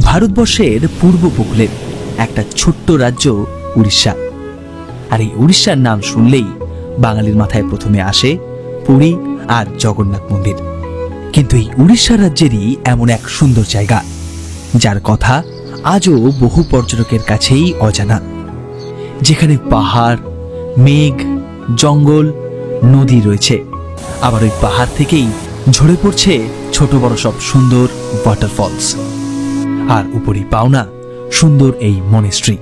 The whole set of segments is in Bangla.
ভারতবর্ষের পূর্ব উপকূলের একটা ছোট্ট রাজ্য উড়িষ্যা। আর এই উড়িষ্যার নাম শুনলেই বাঙালির মাথায় প্রথমে আসে পুরী আর জগন্নাথ মন্দির। কিন্তু এই উড়িষ্যা রাজ্যেরই এমন এক সুন্দর জায়গা যার কথা আজও বহু পর্যটকের কাছেই অজানা, যেখানে পাহাড়, মেঘ, জঙ্গল, নদী রয়েছে। আবার ওই পাহাড় থেকেই ঝরে পড়ছে ছোট বড় সব সুন্দর ওয়াটারফলস। আর উপরই পাওনা সুন্দর এই মনেস্ট্রি।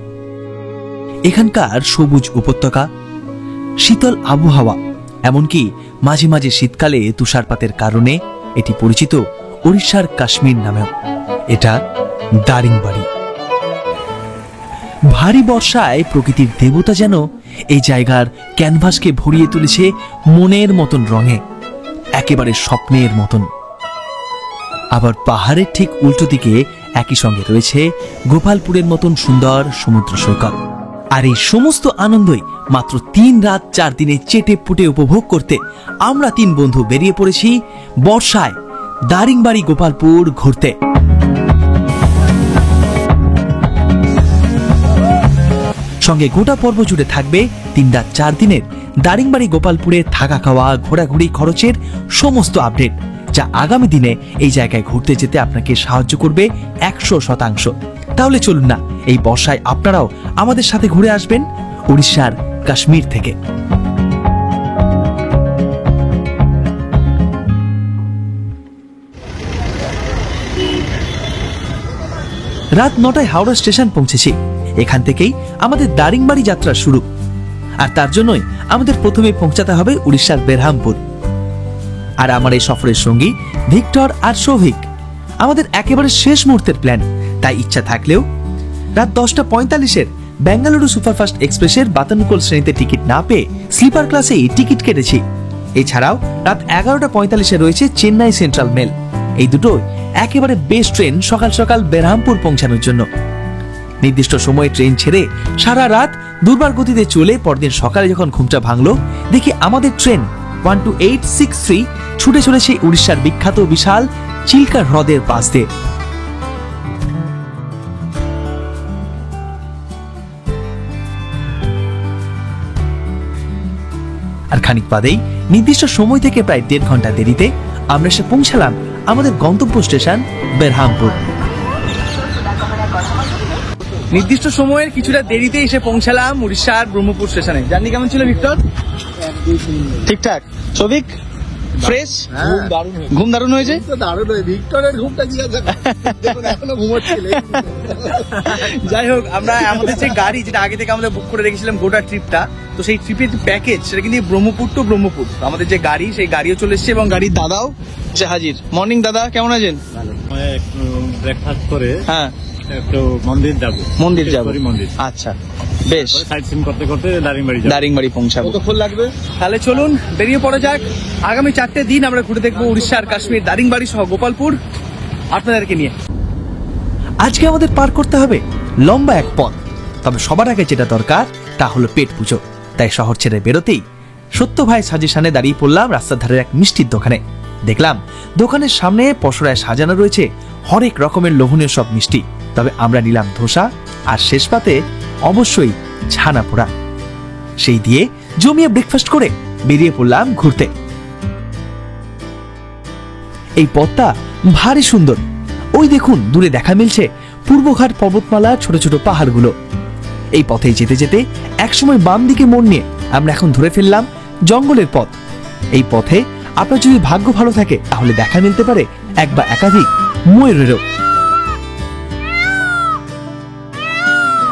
এখানকার সবুজ উপত্যকা, শীতল আবহাওয়া, এমনকি মাঝে মাঝে শীতকালে তুষারপাতের কারণে এটি পরিচিত উড়িষ্যার কাশ্মীর নামেও। এটা দারিংবাড়ি। ভারী বর্ষায় প্রকৃতির দেবতা যেন এই জায়গার ক্যানভাসকে ভরিয়ে তুলেছে মনের মতন রঙে, একেবারে স্বপ্নের মতন। আবার পাহাড়ের ঠিক উল্টো দিকে একই সঙ্গে রয়েছে গোপালপুরের মতন সুন্দর সমুদ্র সৈকত। আর এই সমস্ত আনন্দই মাত্র 3 রাত 4 দিনে চেটে পুটে উপভোগ করতে আমরা 3 বন্ধু বেরিয়ে পড়েছি বর্ষায় দারিংবাড়ি গোপালপুর ঘুরতে। সঙ্গে গোটা পর্ব জুড়ে থাকবে 3 রাত 4 দিনের দারিংবাড়ি গোপালপুরে থাকা খাওয়া ঘোরাঘুরি খরচের সমস্ত আপডেট, যা আগামী দিনে এই জায়গায় ঘুরতে যেতে আপনাকে সাহায্য করবে 100%। তাহলে চলুন না, এই বর্ষায় আপনারাও আমাদের সাথে ঘুরে আসবেন উড়িষ্যার কাশ্মীর থেকে। রাত 9টায় হাওড়া স্টেশন পৌঁছেছি। এখান থেকেই আমাদের দারিংবাড়ি যাত্রা শুরু। আর তার জন্যই আমাদের প্রথমে পৌঁছাতে হবে উড়িষ্যার বেরহামপুর। আর আমার এই সফরের সঙ্গী ভিক্টর আর সৌভিক। আমাদের একেবারে শেষ মুহূর্তের প্ল্যান, তাই ইচ্ছা থাকলেও রাত 10:45-এর বেঙ্গালুরু সুপারফাস্ট এক্সপ্রেসের বাতানুকূল শ্রেণীতে টিকিট না পেয়ে স্লিপার ক্লাসেই টিকিট কেটেছি। এছাড়াও রাত 11:45-এ রয়েছে চেন্নাই সেন্ট্রাল মেল। এই দুটোই একেবারে বেস্ট ট্রেন সকাল সকাল বেরহামপুর পৌঁছানোর জন্য। নির্দিষ্ট সময়ে ট্রেন ছেড়ে সারা রাত দুর্বার গতিতে চলে পরদিন সকালে যখন ঘুমটা ভাঙলো, দেখি আমাদের ট্রেন 12863 ছুটে চলেছে উড়িষ্যার বিখ্যাত বিশাল চিল্কা হ্রদের পাশ দিয়ে। আর খানিক বাদেই নির্দিষ্ট সময় থেকে প্রায় 1.5 ঘন্টা দেরিতে আমরা এসে পৌঁছালাম আমাদের গন্তব্য স্টেশন বেরহামপুর। নির্দিষ্ট সময়ের কিছুটা দেরিতে এসে পৌঁছালাম উড়িষ্যার ব্রহ্মপুর স্টেশনে। জার্নি কেমন ছিল ভিক্টর? ঠিকঠাক। সৌভিক ফ্রেশ? ঘুম দারুণ হয়েছে। ভিক্টরের ঘুমটা কি আছে, এখনো ঘুমোচ্ছিল। যাই হোক, আমরা আমাদের যে গাড়ি, যেটা আগে থেকে আমরা বুক করে রেখেছিলাম গোটা ট্রিপটা, তো সেই ট্রিপের প্যাকেজ সেটা কিন্তু ব্রহ্মপুর টু ব্রহ্মপুর। আমাদের যে গাড়ি, সেই গাড়িও চলে এসছে এবং গাড়ির দাদাও সে হাজির। মর্নিং দাদা, কেমন আছেন? একটু ব্রেকফাস্ট করে হ্যাঁ একটু মন্দির যাবো। আচ্ছা, বেশ। সাইট সিন করতে করতে দারিংবাড়ি পৌঁছাবো। কতক্ষণ লাগবে? তাহলে চলুন বেরিয়ে পড়া যাক। আগামী 4টে দিন আমরা ঘুরে দেখবো উড়িষ্যার কাশ্মীর, দারিংবাড়ি সহ গোপালপুর আপনাদেরকে নিয়ে। আজকে আমাদের পার করতে হবে লম্বা এক পথ, তবে সবার আগে যেটা দরকার তা হলো পেট পুজো। তাই শহর ছেড়ে বেরোতেই সত্য ভাই সাজেশনে দাঁড়িয়ে পড়লাম রাস্তার ধারের এক মিষ্টির দোকানে। দেখলাম দোকানের সামনে পসরায় সাজানো রয়েছে হরেক রকমের লোভনীয় সব মিষ্টি। তবে আমরা নিলাম ধোসা, আর শেষ পাতে অবশ্যই ছানা পোড়া। সেই দিয়ে জমিয়ে ব্রেকফাস্ট করে বেরিয়ে পড়লাম ঘুরতে। এই পথটা ভারী সুন্দর। ওই দেখুন দূরে দেখা মিলছে পূর্বঘাট পর্বতমালা, ছোট ছোট পাহাড়গুলো। এই পথে যেতে যেতে একসময় বাম দিকে মোড় নিয়ে আমরা এখন ধরে ফেললাম জঙ্গলের পথ। এই পথে আপনার যদি ভাগ্য ভালো থাকে তাহলে দেখা মিলতে পারে এক বা একাধিক ময়ূরেরও।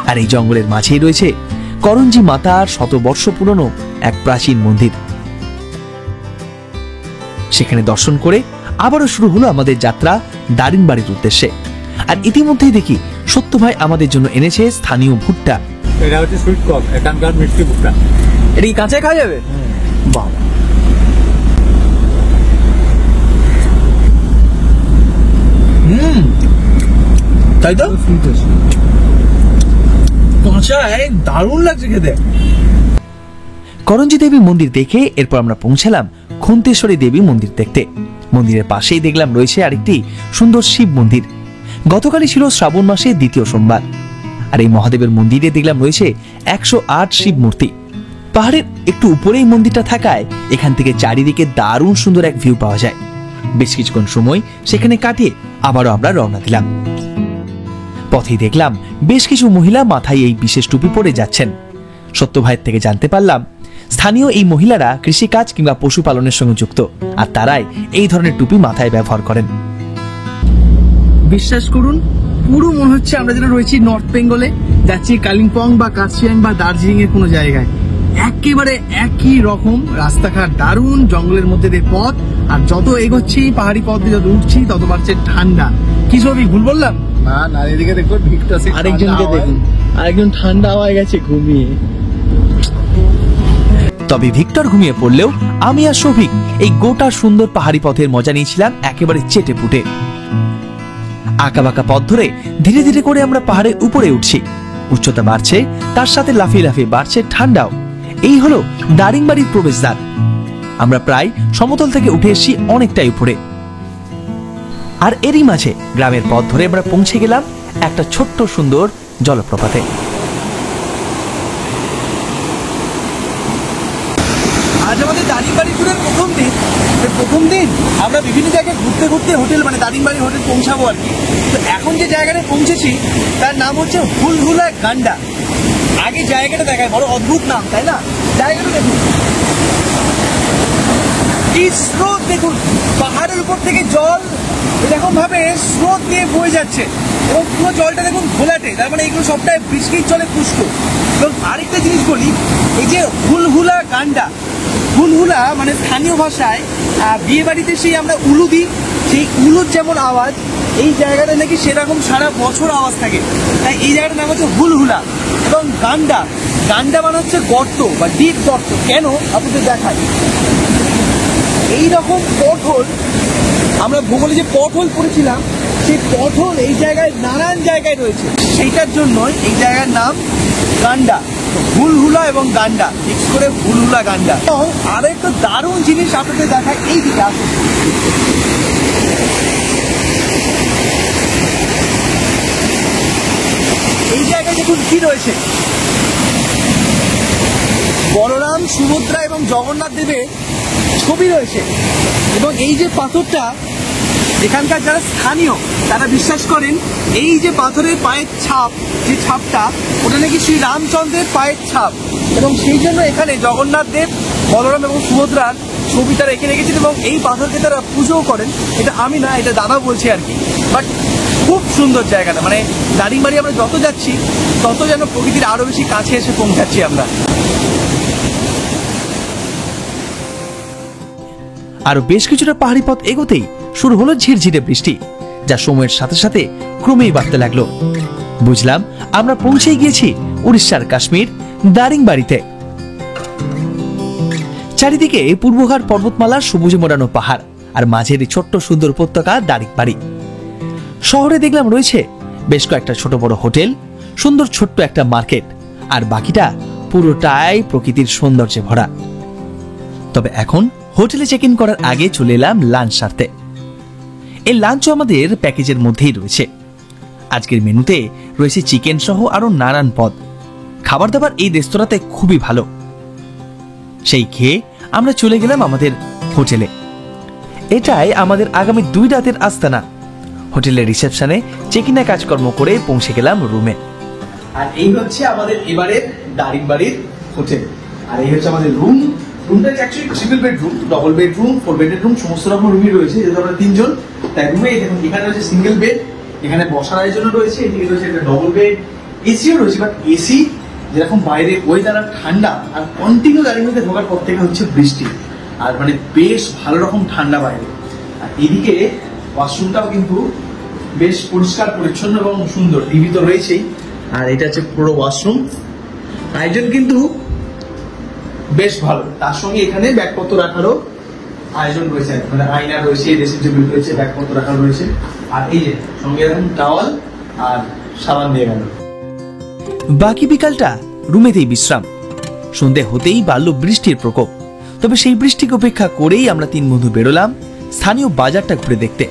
আর এই জঙ্গলের মাঝেই রয়েছে করঞ্জি মাতার 100 বর্ষ পুরনো এক প্রাচীন মন্দির। সেখানে দর্শন করে আবারও শুরু হলো আমাদের যাত্রা দারিংবাড়ির উদ্দেশ্যে। আর ইতিমধ্যেই দেখি সত্য ভাই আমাদের জন্য এনেছে স্থানীয় ভুট্টা। এটা হচ্ছে সুইট কর্ন, এখানকার মিষ্টি ভুট্টা। এটা কি কাঁচায় খাওয়া যাবে? বাহ, তাই তো কাঁচায় দারুণ লাগছে খেতে। করঞ্জি দেবী মন্দির দেখে এরপর আমরা পৌঁছালাম খুন্তেশ্বরী দেবী মন্দির দেখতে। মন্দিরের পাশেই দেখলাম রয়েছে আরেকটি সুন্দর শিব মন্দির। গতকালই ছিল শ্রাবণ মাসের দ্বিতীয় সোমবার, আর এই মহাদেবের মন্দিরে দেখলাম রয়েছে 108 শিব মূর্তি। পাহাড়ের একটু উপরেই মন্দিরটা থাকায় এখান থেকে চারিদিকে দারুণ সুন্দর এক ভিউ পাওয়া যায়। বেশ কিছুক্ষণ সময় সেখানে কাটিয়ে আবারও আমরা রওনা দিলাম। পথেই দেখলাম বেশ কিছু মহিলা মাথায় এই বিশেষ টুপি পরে যাচ্ছেন। সত্য ভাইয়ের থেকে জানতে পারলাম স্থানীয় এই মহিলারা কৃষিকাজ কিংবা পশুপালনের সঙ্গে যুক্ত, আর তারাই এই ধরনের টুপি মাথায় ব্যবহার করেন। বিশ্বাস করুন, পুরো মনে হচ্ছে আমরা যেন রয়েছি নর্থ বেঙ্গলে, যাচ্ছি কালিম্পং বা কার্শিয়াং বা দার্জিলিং এর কোনো জায়গায়। একেবারে একই রকম রাস্তাঘাট, দারুণ জঙ্গলের মধ্যে দিয়ে পথ, আর যত এগোচ্ছি পাহাড়ি পথ দিয়ে যত উঠছি তত বাড়ছে ঠান্ডা। কি সবই ভুল বললাম? না, এদিকে দেখুন ভিক্টর আরেকজনকে দেখুন, আরেকজন ঠান্ডা হয়ে গেছে ঘুমিয়ে। তবে ভিক্টর ঘুমিয়ে পড়লেও আমি আর শফিক এই গোটা সুন্দর পাহাড়ি পথের মজা নিয়েছিলাম একেবারে চেটে পুটে। আঁকা বাঁকা পথ ধরে ধীরে ধীরে করে আমরা পাহাড়ের উপরে উঠছি। উচ্চতা বাড়ছে, তার সাথে লাফিয়ে লাফিয়ে বাড়ছে ঠান্ডাও। এই হলো দারিংবাড়ির প্রবেশদ্বার। আমরা প্রায় সমতল থেকে উঠে এসেছি অনেকটাই উপরে, আর এরই মাঝে গ্রামের পথ ধরে আমরা পৌঁছে গেলাম একটা ছোট্ট সুন্দর জলপ্রপাতে। আজ আমাদের দারিংবাড়ি ট্যুরের প্রথম দিন আমরা বিভিন্ন জায়গায় ঘুরতে ঘুরতে হোটেল, মানে দারিংবাড়ি হোটেল পৌঁছাবো আর কি। তো এখন যে জায়গাটা পৌঁছেছি তার নাম হচ্ছে হুলহুলা গান্ডা। আগে জায়গাটা দেখায়, বড় অদ্ভুত নাম, তাই না? জায়গাটা দেখুন, কি স্রোত দেখুন, পাহাড়ের উপর থেকে জল এরকম ভাবে স্রোত দিয়ে বয়ে যাচ্ছে, এবং পুরো জলটা দেখুন ঘোলাটে, তার মানে এগুলো সবটাই বৃষ্টির জলে পুষ্ট। এবং আরেকটা জিনিস বলি, এই যে হুলহুলা গান্ডা, হুলহুলা মানে স্থানীয় ভাষায় বিয়ে বাড়িতে সেই আমরা উলু দিই, সেই উলুর যেমন আওয়াজ এই জায়গাটা নাকি সেরকম সারা বছর আওয়াজ থাকে, তাই এই জায়গাটার নাম হচ্ছে হুলহুলা। এবং গান্ডা, গান্ডা মানে হচ্ছে গর্ত বা ডিপ গর্ত। কেন আপনাদের দেখায়, এইরকম পটহোল, আমরা ভূগোলে যে পটহোল পড়েছিলাম, সেই পটহোল এই জায়গায় নানান জায়গায় রয়েছে, সেইটার জন্যই এই জায়গার নাম গান্ডা। হুলহুলা এবং গান্ডা মিক্স করে হুলহুলা গান্ডা। এবং আরো একটা দারুণ জিনিস আপনাদের দেখায়, এই দিকে আসুন। এই জায়গায় দেখুন কি রয়েছে, বলরাম, সুভদ্রা এবং জগন্নাথ দেবের ছবি রয়েছে। এবং এই যে পাথরটা, এখানকার যারা স্থানীয় তারা বিশ্বাস করেন এই যে পাথরের পায়ের ছাপ, যে ছাপটা, ওটা নাকি শ্রী রামচন্দ্রের পায়ের ছাপ, এবং সেই জন্য এখানে জগন্নাথ দেব, বলরাম এবং সুভদ্রার ছবি তারা এঁকে রেখেছেন, এবং এই পাথরকে তারা পুজোও করেন। এটা আমি না, এটা দাদা বলছে আর কি। বাট খুব সুন্দর জায়গাটা, মানে দারিংবাড়ি আমরা যত যাচ্ছি তত যেন প্রকৃতির আরো বেশি কাছে এসে পৌঁছাচ্ছি আমরা। আরো বেশ কিছুটা পাহাড়ি পথ এগোতেই শুরু হলো ঝিরঝিরে বৃষ্টি, যা সময়ের সাথে সাথে ক্রমেই বাড়তে লাগলো। বুঝলাম আমরা পৌঁছে গিয়েছি উড়িষ্যার কাশ্মীর দারিংবাড়িতে। চারিদিকে পূর্বঘাট পর্বতমালার সবুজে মোড়ানো পাহাড়, আর মাঝের ছোট্ট সুন্দর উপত্যকা দারিংবাড়ি। শহরে দেখলাম রয়েছে বেশ কয়েকটা ছোট বড় হোটেল, সুন্দর ছোট্ট একটা মার্কেট, আর বাকিটা পুরোটাই প্রকৃতির সৌন্দর্যে ভরা। তবে এখন হোটেলে চেক ইন করার আগে চলে এলাম লাঞ্চ সারতে। এই লাঞ্চও আমাদের প্যাকেজের মধ্যেই রয়েছে। আজকের মেনুতে রয়েছে চিকেন সহ আরো নানান পদ। খাবার দাবার এই রেস্তোরাঁতে খুবই ভালো। সেই খেয়ে আমরা চলে গেলাম আমাদের হোটেলে। এটাই আমাদের আগামী 2 রাতের আস্তানা। হোটেলের রিসেপশনে চেক ইনের কাজকর্ম করে পৌঁছে গেলাম রুমে। আর এই হচ্ছে আমাদের এবারের দারিংবাড়ির হোটেল, আর এই হচ্ছে আমাদের রুম। রুমটা actually triple bedroom, double bedroom, 4 bedroom, সমস্ত রকম রুমই রয়েছে, যেহেতু আমরা 3 জন। তাই রুমে দেখুন, এখানে রয়েছে সিঙ্গেল বেড, এখানে বসার জন্য রয়েছে, এদিকে রয়েছে একটা ডবল বেড, এসিও রয়েছে। বাট এসি যেরকম বাইরে ওয়েদার ঠান্ডা, আর কন্টিনিউ দারিংবাড়িতে ঢোকার পর থেকে হচ্ছে বৃষ্টি, আর মানে বেশ ভালো রকম ঠান্ডা বাইরে। আর এদিকে ওয়াশরুমটাও কিন্তু বেশ পরিষ্কার পরিচ্ছন্ন এবং সুন্দর, টিভি তো রয়েছেই। আর এটা হচ্ছে পুরো ওয়াশরুম, আয়োজন কিন্তু বেশ ভালো। তার সঙ্গে এখানে ব্যাগপত্র রাখারও আয়োজন রয়েছে, মানে আয়না রয়েছে, ড্রেসিং টেবিল রয়েছে, ব্যাগপত্র রাখা রয়েছে। আর এই যে সঙ্গে এরকম টাওয়াল আর সাবান দিয়ে গেল। বাকি বিকালটা রুমেতেই বিশ্রাম। সন্ধে হতেই বাড়ল বৃষ্টির প্রকোপ। তবে সেই বৃষ্টিকে উপেক্ষা করেই আমরা 3 বন্ধু বেরোলাম স্থানীয় বাজারটা ঘুরে দেখতে।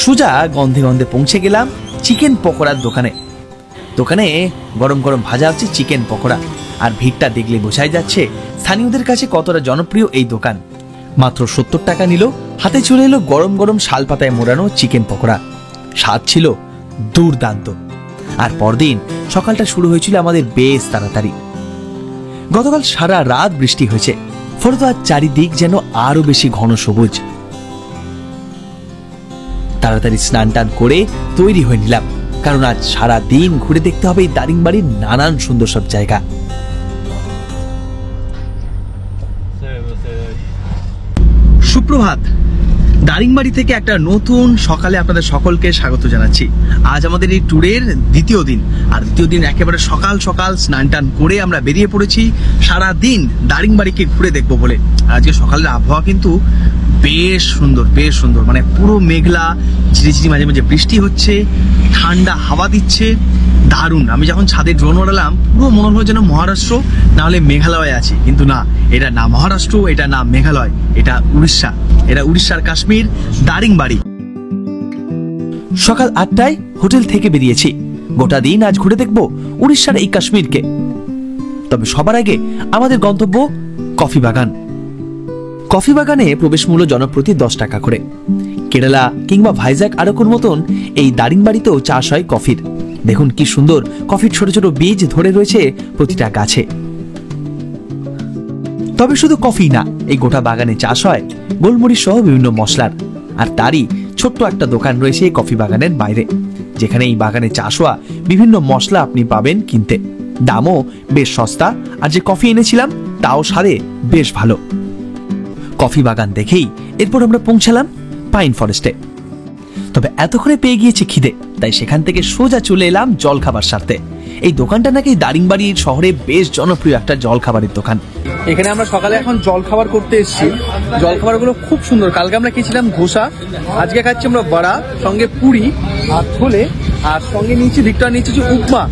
সোজা গন্ধে গন্ধে পৌঁছে গেলাম চিকেন পকোড়ার দোকানে। দোকানে গরম গরম ভাজা হচ্ছে চিকেন পকোড়া, আর ভিড়টা দেখলে বোঝাই যাচ্ছে স্থানীয়দের কাছে কতটা জনপ্রিয় এই দোকান। মাত্র 70 টাকা নিল, হাতে চলে এলো গরম গরম শাল পাতায় মোড়ানো চিকেন পকোড়া। স্বাদ ছিল দুর্দান্ত। আর পরদিন সকালটা শুরু হয়েছিল আমাদের বেশ তাড়াতাড়ি। গতকাল সারা রাত বৃষ্টি হয়েছে, ফলে আজ চারিদিক যেন আরো বেশি ঘন সবুজ। তাড়াতাড়ি স্নান টান করে তৈরি হয়ে নিলাম, কারণ আজ সারা দিন ঘুরে দেখতে হবে এই দারিংবাড়ির নানান সুন্দর সব জায়গা। সুপ্রভাত। দারিংবাড়ি থেকে একটা নতুন সকালে আপনাদের সকলকে স্বাগত জানাচ্ছি। আজ আমাদের এই ট্যুরের দ্বিতীয় দিন, আর দ্বিতীয় দিন একেবারে সকাল সকাল স্নান টান করে আমরা বেরিয়ে পড়েছি সারা দিন দারিংবাড়িকে ঘুরে দেখবো বলে। আজকে সকালের আবহাওয়া কিন্তু বেশ সুন্দর, বেশ সুন্দর, মানে পুরো মেঘলা, ঝিরিঝিরি মাঝে মাঝে বৃষ্টি হচ্ছে, ঠান্ডা হাওয়া দিচ্ছে, দারুণ। আমি যখন ছাদে ড্রোন ওড়ালাম পুরো মনে হলো যেন মহারাষ্ট্র না হলে মেঘালয়ে আছি, কিন্তু না, এটা না মহারাষ্ট্র, এটা না মেঘালয়, এটা উড়িষ্যা। এটা উড়িষ্যার কাশ্মীর, দারিংবাড়ি। সকাল 8টায় হোটেল থেকে বেরিয়েছি। গোটা দিন আজ ঘুরে দেখবো উড়িষ্যার এই কাশ্মীরকে। তবে সবার আগে আমাদের গন্তব্য কফি বাগান। কফি বাগানে প্রবেশ মূল্য জনপ্রতি 10 টাকা করে। কেরালা কিংবা ভাইজাগ আরকুর মতন এই দারিংবাড়িতেও চাষ হয় কফির। দেখুন কি সুন্দর কফির ছোট ছোট বীজ ধরে রয়েছে প্রতিটা গাছে। তবে শুধু কফি না, এই গোটা বাগানে চাষ হয় গোলমরিচ সহ বিভিন্ন মশলার। আর তারই ছোট্ট একটা দোকান রয়েছে এই কফি বাগানের বাইরে, যেখানে এই বাগানে চাষ হওয়া বিভিন্ন মশলা আপনি পাবেন কিনতে। দামও বেশ সস্তা, আর যে কফি এনেছিলাম তাও স্বাদে বেশ ভালো। কফি বাগান দেখেই এরপর আমরা পৌঁছালাম পাইন ফরেস্টে। তবে এতক্ষণে পেয়ে গিয়েছে খিদে, তাই সেখান থেকে সোজা চলে এলাম জলখাবার সারতে। এই দোকানটা নাকি দারিংবাড়ির শহরে বেশ জনপ্রিয় একটা জলখাবারের দোকান। এখানে আমরা সকালে এখন জলখাবার করতে এসেছি। জলখাবারগুলো খুব সুন্দর। কালকে আমরা খেয়েছিলাম ধোসা, আজকে খাচ্ছি আমরা বড়া, সঙ্গে পুরি আর ছোলে, আর সঙ্গে নিচ্ছি ভিক্টর নিচ্ছি উপমা।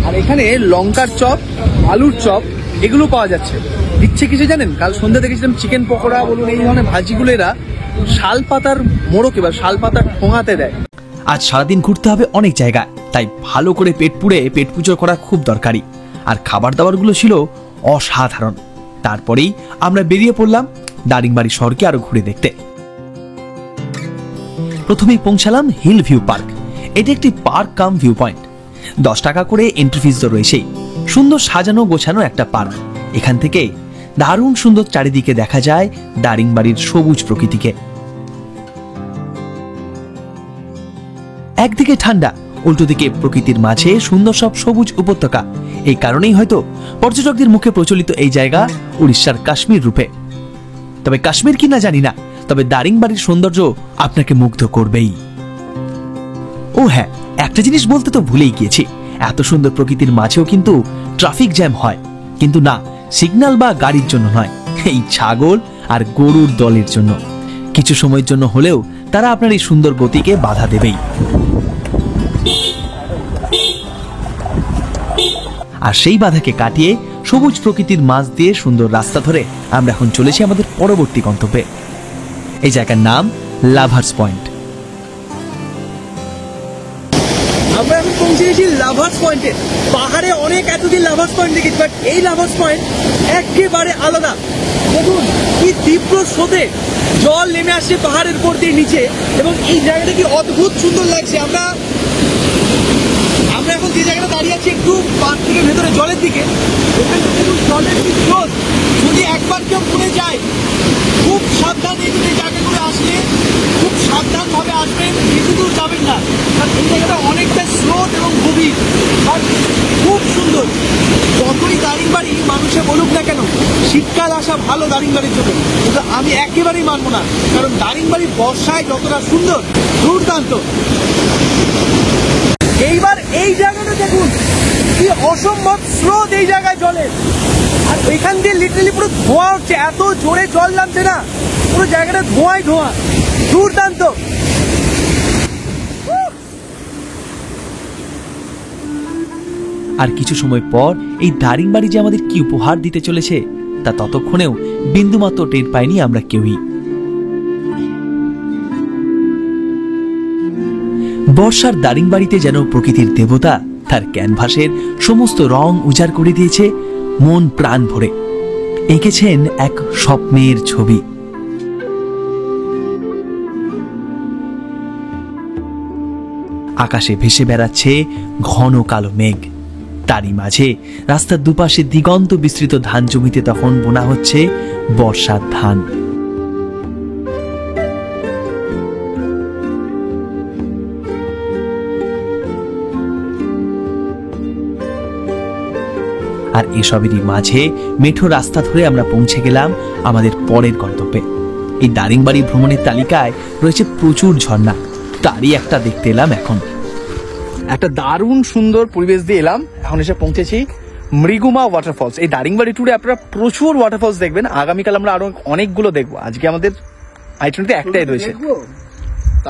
আর এখানে লঙ্কার চপ, আলুর চপ এগুলো পাওয়া যাচ্ছে। দিচ্ছে কিছু জানেন, কাল সন্ধ্যা দেখেছিলাম চিকেন পকোড়া বলুন, এই ধরনের ভাজিগুলো এরা শাল পাতার মোড়কে বা শাল পাতার ঠোঙাতে দেয়। আজ সারাদিন ঘুরতে হবে অনেক জায়গা, তাই ভালো করে পেট পুড়ে পেট পুজো করা খুব দরকারি। আর খাবার দাবারগুলো ছিল অসাধারণ। তারপরেই আমরা বেরিয়ে পড়লাম দারিংবাড়ি শহরকে আরো ঘুরে দেখতে। প্রথমেই পৌঁছালাম হিল ভিউ পার্ক। এটি একটি পার্ক কাম ভিউ পয়েন্ট। 10 টাকা করে এন্ট্রি ফিস তো রয়েছেই। সুন্দর সাজানো গোছানো একটা পার্ক। এখান থেকে দারুণ সুন্দর চারিদিকে দেখা যায় দারিংবাড়ির সবুজ প্রকৃতিকে। একদিকে ঠান্ডা, উল্টো দিকে প্রকৃতির মাঝে সুন্দর সব সবুজ উপত্যকা। এই কারণেই হয়তো পর্যটকদের মুখে প্রচলিত এই জায়গা উড়িষ্যার কাশ্মীর রূপে। তবে কাশ্মীর কিনা জানি না, তবে দারিংবাড়ির সৌন্দর্য আপনাকে মুগ্ধ করবেই। ও হ্যাঁ, একটা জিনিস বলতে তো ভুলেই গিয়েছি, এত সুন্দর প্রকৃতির মাঝেও কিন্তু ট্রাফিক জ্যাম হয়, কিন্তু না সিগন্যাল বা গাড়ির জন্য নয়, এই ছাগল আর গরুর দলের জন্য। কিছু সময়ের জন্য হলেও তারা আপনার এই সুন্দর গতিকে বাধা দেবেই। আর সেই বাধাকে কাটিয়ে সবুজ প্রকৃতির মাঝ দিয়ে সুন্দর রাস্তা ধরে আমরা এখন চলেছি আমাদের পরবর্তী গন্তব্যে। এই জায়গার নাম লাভার্স পয়েন্ট। আমরা এখন পৌঁছে গেছি লাভার্স পয়েন্টে। পাহাড়ে অনেক এতদিন লাভার্স পয়েন্ট দেখেছি, বাট এই লাভার্স পয়েন্ট একেবারে আলাদা। দেখুন কি তীব্র স্রোতে জল নেমে আসছে পাহাড়ের উপর দিয়ে নিচে, এবং এই জায়গাটা কি অদ্ভুত সুন্দর লাগছে। আমরা এখন যে জায়গাটা দাঁড়িয়ে আছি একটু পাহাড় থেকে ভেতরে জলের দিকে, ওখানে দেখুন জলের কি স্রোত। যদি একবার কেউ পড়ে যায়, খুব সাবধান এই জায়গাগুলো আসলে খুব সাবধানভাবে আসবেন, বেশি দূর যাবেন না, কারণ এই জায়গাটা অনেকটা স্রোত এবং গভীর, আর খুব সুন্দর। যতই দারিংবাড়ি মানুষে বলুক না কেন শীতকাল আসা ভালো দারিংবাড়ির জন্য, কিন্তু আমি একেবারেই মানবো না, কারণ দারিংবাড়ি বর্ষায় যতটা সুন্দর, দুর্দান্ত। এইবার এই জায়গাটা দেখুন কি অসম্ভব স্রোত এই জায়গায় জলের, আর এখান দিয়ে লিটারালি পুরো ধোঁয়া হচ্ছে, এত জোরে জল নামছে না, পুরো জায়গাটা ধোঁয়াই ধোঁয়া, দুর্দান্ত। আর কিছু সময় পর এই দারিংবাড়ি যে আমাদের কি উপহার দিতে চলেছে তা ততক্ষণেও বিন্দুমাত্র টের পাইনি আমরা কেউই। বর্ষার দারিংবাড়িতে যেন প্রকৃতির দেবতা তার ক্যানভাসের সমস্ত রং উজাড় করে দিয়েছে মন প্রাণ ভরে। এঁকেছেন এক স্বপ্নের ছবি। আকাশে ভেসে বেড়াচ্ছে ঘন কালো মেঘ, তারই মাঝে রাস্তার দুপাশে দিগন্ত বিস্তৃত ধান জমিতে তখন বোনা হচ্ছে বর্ষার ধান। আর এসবেরই মাঝে মেঠো রাস্তা ধরে আমরা পৌঁছে গেলাম আমাদের পরের গন্তব্যে। এই দারিংবাড়ি ভ্রমণের তালিকায় রয়েছে প্রচুর ঝর্ণা, তারই একটা দেখতে এলাম এখন। একটা দারুণ সুন্দর পরিবেশ দিয়ে এলাম, এখন এসে পৌঁছেছি মৃগুমা ওয়াটারফলস। এই দারিংবাড়ি ট্যুরে আপনারা প্রচুর ওয়াটারফলস দেখবেন, আগামীকাল আমরা আরো অনেকগুলো দেখবো। আজকে আমাদের আইটেমতে একটাই রয়েছে,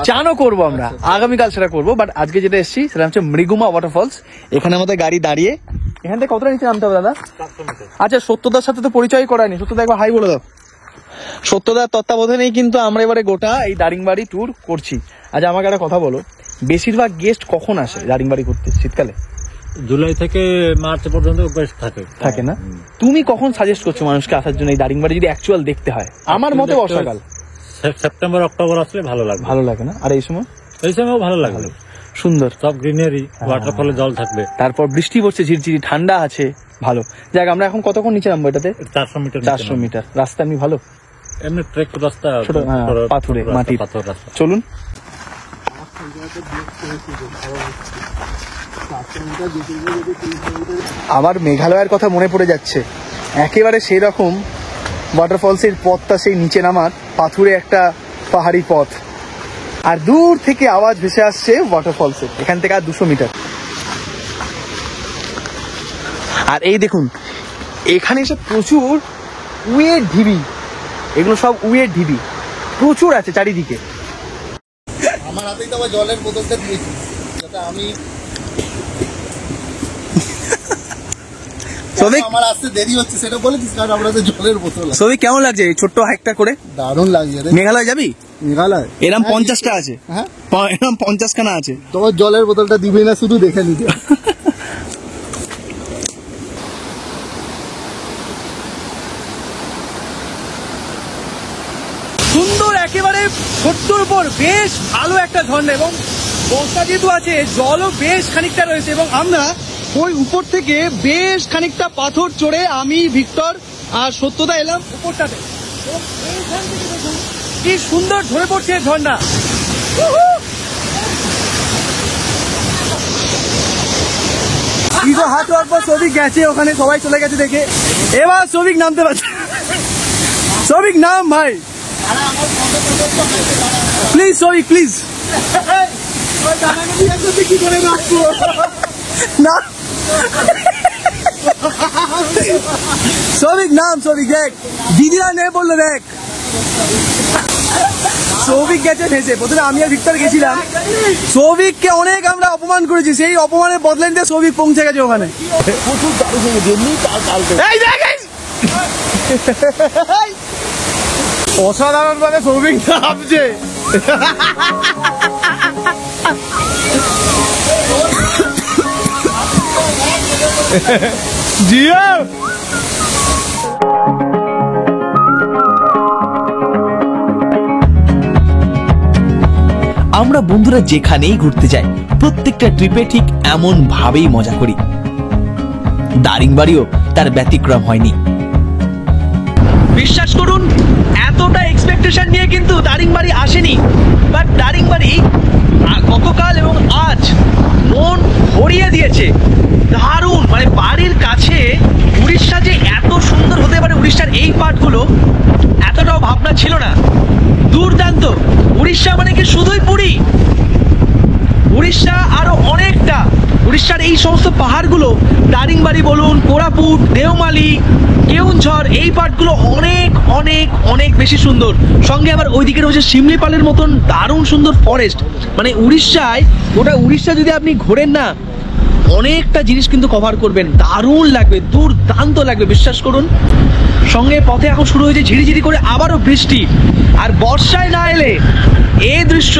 চানও করবো আমরা, আগামীকাল সেটা করবো, বাট আজকে যেটা এসেছি সেটা হচ্ছে মৃগুমা ওয়াটারফলস। এখানে আমাদের গাড়ি দাঁড়িয়ে, এখান থেকে কতটা নিচে নামতে হবে দাদা? আচ্ছা, সত্যদার সাথে তো পরিচয় করায়নি, সত্যদা একবার হাই বলে দাও। সত্যদার তত্ত্বাবধানেই কিন্তু আমরা এবারে গোটা এই দারিংবাড়ি ট্যুর করছি। আচ্ছা, আমাকে একটা কথা বলো, বেশিরভাগ গেস্ট কখন আসে দারিংবাড়ি ঘুরতে? শীতকালে? জুলাই থেকে মার্চ পর্যন্ত বেশ থাকে না? তুমি কখন সাজেস্ট করছো মানুষকে আসার জন্য এই দারিংবাড়ি যদি অ্যাকচুয়াল দেখতে হয়? আমার মতে বর্ষাকাল, সেপ্টেম্বর অক্টোবর আসলে ভালো লাগে না? আর এই সময়? এই সময়ও ভালো লাগে, সুন্দর, সব গ্রিনারি, ওয়াটারফলে জল থাকবে, তারপর বৃষ্টি পড়ছে, ঝিরঝিরি ঠান্ডা আছে, ভালো। যাক, আমরা এখন কতক্ষণ নিচে নামবো? এটাতে 400 মিটার রাস্তা। এমনি ভালো, এমনি ট্রেক রাস্তা, পাথুরে মাটির রাস্তা। চলুন। আবার মেঘালয়ের কথা মনে পড়ে যাচ্ছে, একেবারে সেই রকম ওয়াটারফলসের পথটা, সেই নিচে নামার পাথুরে একটা পাহাড়ি পথ, আর দূর থেকে আওয়াজ ভেসে আসছে ওয়াটারফলসের। এখান থেকে আর 200 মিটার। আর এই দেখুন, এখানে এসে প্রচুর উইয়ের ঢিবি, এগুলো সব উইয়ের ঢিবি প্রচুর আছে চারিদিকে। আমার হাতেই তো আবার জলের বোতলটা দিয়েছি, যাতে আমি আমার আসতে দেরি হচ্ছে সেটা বলে দিস, কারণ আমরা তো জলের বোতল। সবই কেমন লাগছে এই ছোট্ট হাইকটা করে? দারুণ লাগছে। মেঘালয় যাবি? মেঘালয় এরম 50টা আছে, হ্যাঁ এরম 50 খানা আছে। তোমার জলের বোতলটা দিবে না, শুধু দেখে নিতে। সুন্দর, একেবারে ছোট্টর উপর বেশ ভালো একটা ঝর্ণা, এবং বর্ষা যেহেতু আছে জলও বেশ খানিকটা রয়েছে, এবং আমরা ওই উপর থেকে বেশ খানিকটা পাথর চড়ে আমি, ভিক্টর আর সত্যদা এলাম উপরটাতে। কি সুন্দর ঝরে পড়ছে ঝর্ণা। হাত হওয়ার পর সবিক গেছে, ওখানে সবাই চলে গেছে দেখে। এবার সবিক নামতে পারছে। সবিক নাম ভাই, প্লিজ সবিক প্লিজ। কি করে রাখবো না? সবিক নাম, সবিক দেখ, দিদিরা নেই বললো, দেখ সৌভিক গেছে ভেসে। প্রথমে আমি আর ভিক্টর গেছিলাম, সৌভিককে অনেক আমরা অপমান করেছি, সেই অপমানের বদলে নিতে সৌভিক পৌঁছে গেছে ওখানে। অসাধারণ ভাবে সৌভিক নামছে। জিয়া আমরা বন্ধুরা যেখানেই ঘুরতে যাই, প্রত্যেকটা ট্রিপে ঠিক এমন ভাবেই মজা করি। দারিংবাড়িও তার ব্যতিক্রম হয়নি। বিশ্বাস করুন, এতটা এক্সপেকটেশন নিয়ে কিন্তু দারিংবাড়ি আসেনি, বাট দারিংবাড়ি গতকাল এবং আজ মন ভরিয়ে দিয়েছে। দারুণ, মানে বাড়ির কাছে উড়িষ্যা যে এত সুন্দর হতে পারে, উড়িষ্যার এই পার্টগুলো এতটাও ভাবনা ছিল না। দুর্দান্ত। উড়িষ্যা মানে কি শুধুই পুরী? উড়িষ্যা আরো অনেকটা। উড়িষ্যার এই সমস্ত পাহাড়গুলো, দারিংবাড়ি বলুন, কোরাপুট, দেওমালি, কেউনঝড়, এই পার্টগুলো অনেক অনেক অনেক বেশি সুন্দর। সঙ্গে আবার ওইদিকে রয়েছে শিমলিপালের মতন দারুণ সুন্দর ফরেস্ট। মানে উড়িষ্যায়, ওটা উড়িষ্যা যদি আপনি ঘোরেন না, অনেকটা জিনিস কিন্তু কভার করবেন, দারুণ লাগবে, দুর্দান্ত লাগবে, বিশ্বাস করুন। সঙ্গে পথে এখন শুরু হয়েছে ঝিরিঝিরি করে আবারও বৃষ্টি, আর বর্ষায় না এলে এই দৃশ্য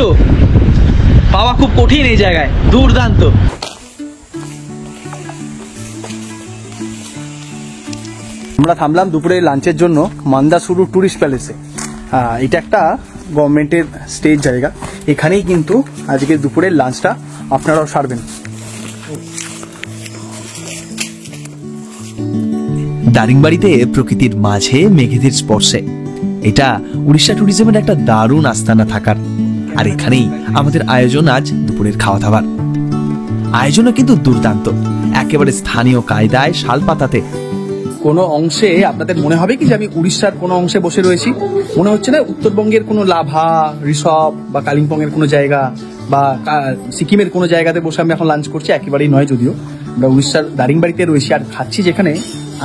পাওয়া খুব কঠিন এই জায়গায়, দুর্দান্ত। আমরা থামলাম দুপুরে লাঞ্চের জন্য মান্দাসুরু টুরিস্ট প্যালেসে। এটা একটা গভর্নমেন্টের স্টেজ জায়গা, এখানেই কিন্তু আজকে দুপুরের লাঞ্চটা আপনারাও সারবেন। দারিংবাড়িতে প্রকৃতির মাঝে মেঘেদের স্পর্শে এটা উড়িষ্যা ট্যুরিজমের একটা দারুণ আস্তানা থাকার। আর এখানেই আমাদের আয়োজন আজ দুপুরের খাওয়া দাওয়ার। আয়োজনও কিন্তু দুর্দান্ত, একেবারে স্থানীয় কায়দায় শালপাতাতে। কোনো অংশে আপনাদের মনে হবে কি যে আমি উড়িষ্যার কোনো অংশে বসে রয়েছি? মনে হচ্ছে না উত্তরবঙ্গের কোনো লাভা, ঋষভ বা কালিম্পংয়ের কোনো জায়গা বা সিকিমের কোনো জায়গাতে বসে আমি এখন লাঞ্চ করছি? একেবারেই নয়। যদিও আমরা উড়িষ্যার দারিংবাড়িতে রয়েছি আর খাচ্ছি, যেখানে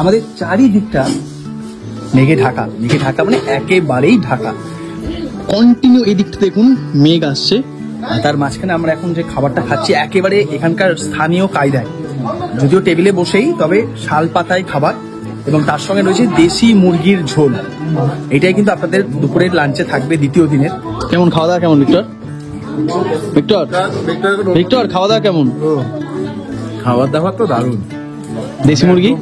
আমাদের চারিদিকটা মেঘে ঢাকা। মেঘে ঢাকা মানে একেবারেই ঢাকা, কন্টিনিউ। এই দিকটা দেখুন মেঘ আসছে, আর তার মাঝখানে আমরা এখন যে খাবারটা খাচ্ছি একেবারে এখানকার স্থানীয় কায়দায়, যদিও টেবিলে বসেই, তবে শাল পাতায় খাবার, এবং তার সঙ্গে রয়েছে দেশি মুরগির ঝোল। এটাই কিন্তু আপনাদের দুপুরের লাঞ্চে থাকবে দ্বিতীয় দিনের। কেমন খাওয়া দাওয়া কেমন ভিক্টর? ভিক্টর ভিক্টর খাওয়া দাওয়া কেমন? খাবার দাবার তো দারুণ, দেশি মুরগি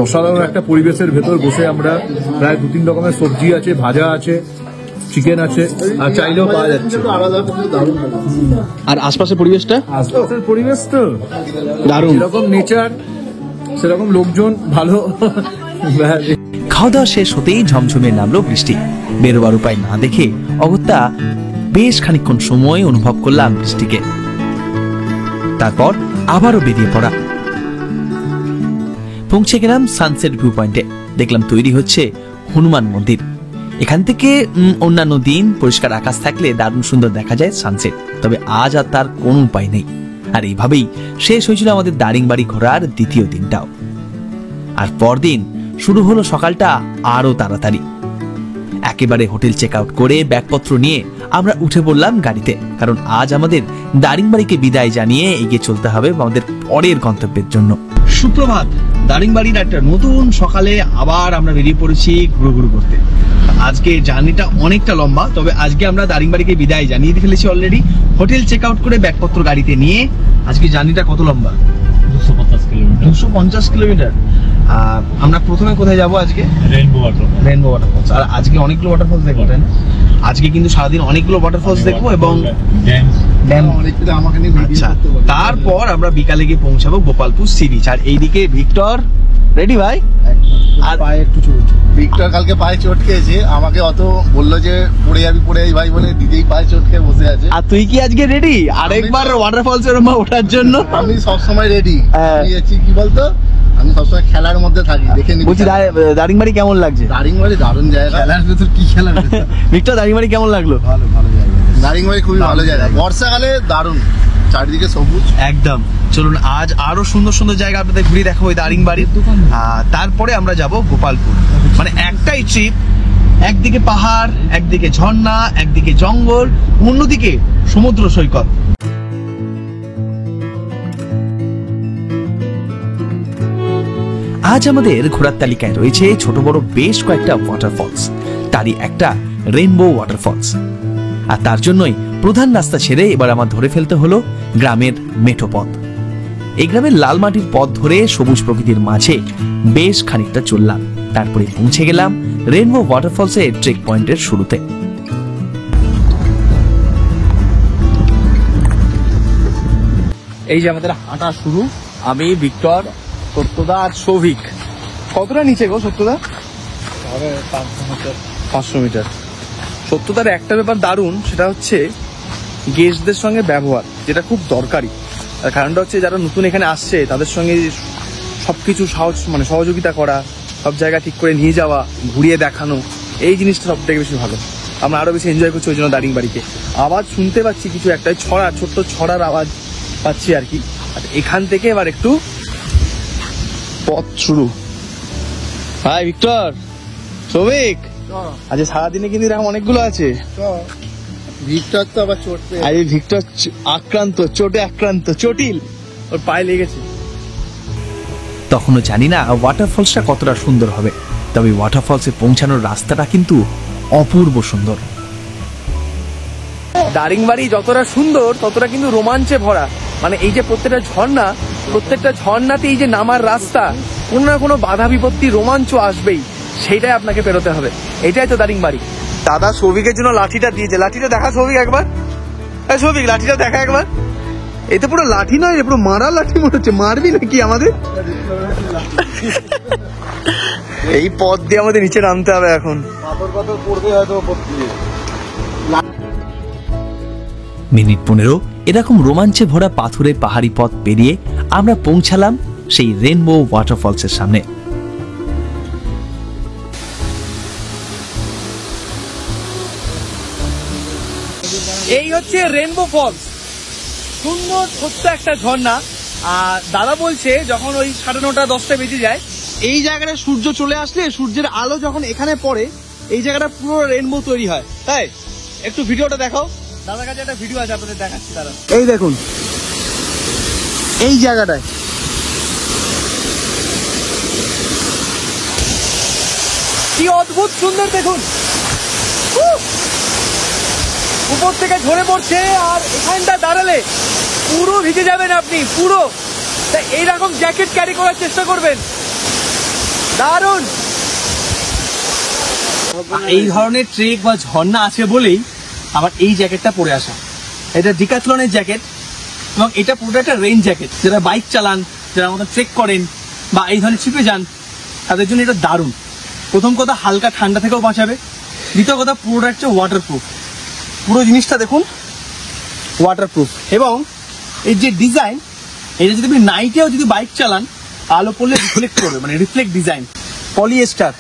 অসাধারণ একটা পরিবেশের ভেতর বসে আমরা প্রায় 2-3 রকমের সবজি আছে, ভাজা আছে, চিকেন আছে, আর চাইলেও পাওয়া যাচ্ছে। আলাদা কিন্তু দারুণ লাগে। আর আশপাশের পরিবেশটা আশপাশের পরিবেশ তো দারুণ, যেরকম নেচার সেরকম লোকজন ভালো। খাওয়া দাওয়া শেষ হতেই ঝমঝমে নামলো বৃষ্টি। বেরোবার উপায় না দেখে অগত্যা বেশ খানিকক্ষণ সময় অনুভব করলাম বৃষ্টিকে, তারপর আবারও বেরিয়ে পড়া। পৌঁছে গেলাম সানসেট ভিউ পয়েন্টে। দেখলাম তৈরি হচ্ছে হনুমান মন্দির। এখান থেকে অন্যান্য দিন পরিষ্কার আকাশ থাকলে দারুণ সুন্দর দেখা যায় সানসেট, তবে আজ আর তার কোনো উপায় নেই। আর এইভাবেই শেষ হয়েছিল আমাদের দারিংবাড়ি ঘোরার দ্বিতীয় দিনটাও। আর পরদিন শুরু হলো সকালটা আরো তাড়াতাড়ি। একেবারে হোটেল চেক আউট করে ব্যাগপত্র নিয়ে আমরা উঠে পড়লাম গাড়িতে, কারণ আজ আমাদের দারিংবাড়িকে বিদায় জানিয়ে এগিয়ে চলতে হবে আমাদের পরের গন্তব্যের জন্য। সুপ্রভাত, দারিংবাড়ির একটা নতুন সকালে আবার আমরা বেরিয়ে পড়েছি ঘুরু করতে। আজকে জার্নিটা অনেকটা লম্বা, তবে আজকে আমরা দারিংবাড়িকে বিদায় জানিয়ে ফেলেছি অলরেডি। হোটেল চেক আউট করে ব্যাগপত্র গাড়িতে নিয়ে আজকে জার্নিটা কত লম্বা? 250 কিলোমিটার। আমরা প্রথমে কোথায় যাব আজকে? Rainbow waterfalls. আর আজকে অনেকগুলো ওয়াটারফলস দেখবো, তাই না? আজকে কিন্তু সারাদিন অনেকগুলো ওয়াটারফলস দেখবো এবং আমাকে নিয়ে আচ্ছা, তারপর আমরা বিকালে গিয়ে পৌঁছাবো গোপালপুর সি বিচ। আর এইদিকে ভিক্টর রেডি ভাই? আর পায়ে একটু চোট, ভিক্টর কালকে পায়ে চোট খেয়েছে, আমাকে অত বললো যে পড়ে যাবি ভাই বলে নিজেই পায়ে চোট খেয়ে বসে আছে। আর তুই কি আজকে রেডি আরেকবার ওয়াটারফলস এর ওঠার জন্য? আমি সবসময় রেডি। কি বলতো, আমি সবসময় খেলার মধ্যে থাকি, দেখে নিবি। বলছি দারিংবাড়ি কেমন লাগছে? দারিংবাড়ি দারুণ জায়গা। খেলার ভেতর কি খেলার ভেতর? ভিক্টর দারিংবাড়ি কেমন লাগলো? ভালো জায়গা, দারিংবাড়ি খুবই ভালো জায়গা। বর্ষাকালে দারুণ, চারিদিকে সবুজ একদম। চলুন আজ আরো সুন্দর সুন্দর জায়গা আপনাদের ঘুরিয়ে দেখাবো ওই দারিংবাড়ির। তারপরে আমরা যাব গোপালপুর। মানে একটাই ট্রিপ, একদিকে পাহাড়, একদিকে ঝর্ণা, একদিকে জঙ্গল, অন্যদিকে সমুদ্র সৈকত। আজ আমাদের ঘোরার তালিকায় রয়েছে ছোট বড় বেশ কয়েকটা ওয়াটারফলস, তারই একটা রেইনবো ওয়াটারফলস। আর তার জন্যই প্রধান রাস্তা ছেড়ে এবার আমার ধরে ফেলতে হলো গ্রামের মেঠো পথ। এই গ্রামের লাল মাটির পথ ধরে সবুজ প্রকৃতির মাঝে বেশ খানিকটা চললাম, তারপরে পৌঁছে গেলাম রেইনবো ওয়াটারফলসের ট্রেক পয়েন্টের শুরুতে। এই যে আমাদের হাঁটা শুরু, আমি ভিক্টর, সত্যদা আর সৌভিক। কতটা নিচে গো সত্যদা? 500 মিটার। সত্যদার একটা ব্যাপার দারুণ, সেটা হচ্ছে গেস্টদের সঙ্গে ব্যবহার, যেটা খুব দরকারি। আর কারণটা হচ্ছে যারা নতুন এখানে আসছে তাদের সঙ্গে সবকিছু সহযোগিতা করা, সব জায়গা ঠিক করে নিয়ে যাওয়া, ঘুরিয়ে দেখানো, এই জিনিসটা সব থেকে বেশি ভালো। আমরা আরো বেশি এনজয় করছি ওই জন্য দারিংবাড়িকে। আওয়াজ শুনতে পাচ্ছি কিছু একটা, ছোট্ট ছড়ার আওয়াজ পাচ্ছি আর কি। আর এখান থেকে এবার একটু পথ শুরু। হাই ভিক্টর, সৌভিক, আজ সারাদিনে কিন্তু এরকম অনেকগুলো আছে। ভিক্টর তো আবার চোট পেয়ে, আজ ভিক্টর চোটে আক্রান্ত, চটিল, ওর পায়ে লেগেছে। তখনও জানি না ওয়াটারফলসটা কতটা সুন্দর হবে, তবে ওয়াটারফলসে পৌঁছানোর রাস্তাটা কিন্তু অপূর্ব সুন্দর। দারিংবাড়ি যতটা সুন্দর ততটা কিন্তু রোমাঞ্চে ভরা। মানে এই যে প্রত্যেকটা ঝর্ণাতে এই যে নামার রাস্তা, কোনো না কোনো বাধা বিপত্তি রোমাঞ্চ আসবেই, সেইটাই আপনাকে পেরোতে হবে। এটাই তো দারিংবাড়ি। দাদা সৌভিকের জন্য লাঠিটা দিয়েছে, লাঠিটা দেখা সৌভিক একবার। সৌভিক লাঠিটা দেখা একবার। এই তো পুরো লাঠি নয়, পুরো মারা লাঠি মনে হচ্ছে। মারবি নাকি আমাদের? এই পথ দিয়ে আমাদের নিচে নামতে হবে এখন। মিনিট 15 এরকম রোমাঞ্চে ভরা পাথুরে পাহাড়ি পথ পেরিয়ে আমরা পৌঁছালাম সেই রেনবো ওয়াটারফলসের সামনে। এই হচ্ছে রেনবো ফলস, সুন্দর ছোট্ট একটা ঝর্ণা। আর দাদা বলছে যখন ওই 9:30 10টা বেজে যায়, এই জায়গাটা সূর্য চলে আসলে, সূর্যের আলো যখন এখানে পড়ে, এই জায়গাটা পুরো রেনবো তৈরি হয়। তাই একটু ভিডিওটা দেখাও। দাদার কাছে একটা ভিডিও আছে, আপনাদের দেখাচ্ছি। দাদা এই দেখুন, এই জায়গাটায় কি অদ্ভুত সুন্দর দেখুন, উপর থেকে ঝরে পড়ছে। আর এখানটা দাঁড়ালে পুরো ভিজে যাবেন আপনি, পুরো। তাই এইরকম জ্যাকেট ক্যারি করার চেষ্টা করবেন। দারুণ। এই ধরনের ট্রেক বা ঝর্ণা আছে বলেই আমার এই জ্যাকেটটা পরে আসা। এটা ডিক্যাথলনের জ্যাকেট, এবং এটা পুরোটা একটা রেইন জ্যাকেট। যারা বাইক চালান, যারা আমাদের ট্রেক করেন বা এই ধরনের ট্রিপে যান, তাদের জন্য এটা দারুণ। প্রথম কথা, হালকা ঠান্ডা থেকেও বাঁচাবে। দ্বিতীয় কথা, পুরোটা হচ্ছে ওয়াটারপ্রুফ। পুরো জিনিসটা দেখুন ওয়াটারপ্রুফ। এবং এই যে ডিজাইন, এটা যদি আপনি নাইটেও যদি বাইক চালান, আলো পড়লে রিফ্লেক্ট করবে, মানে রিফ্লেক্ট ডিজাইন। পলিয়েস্টার,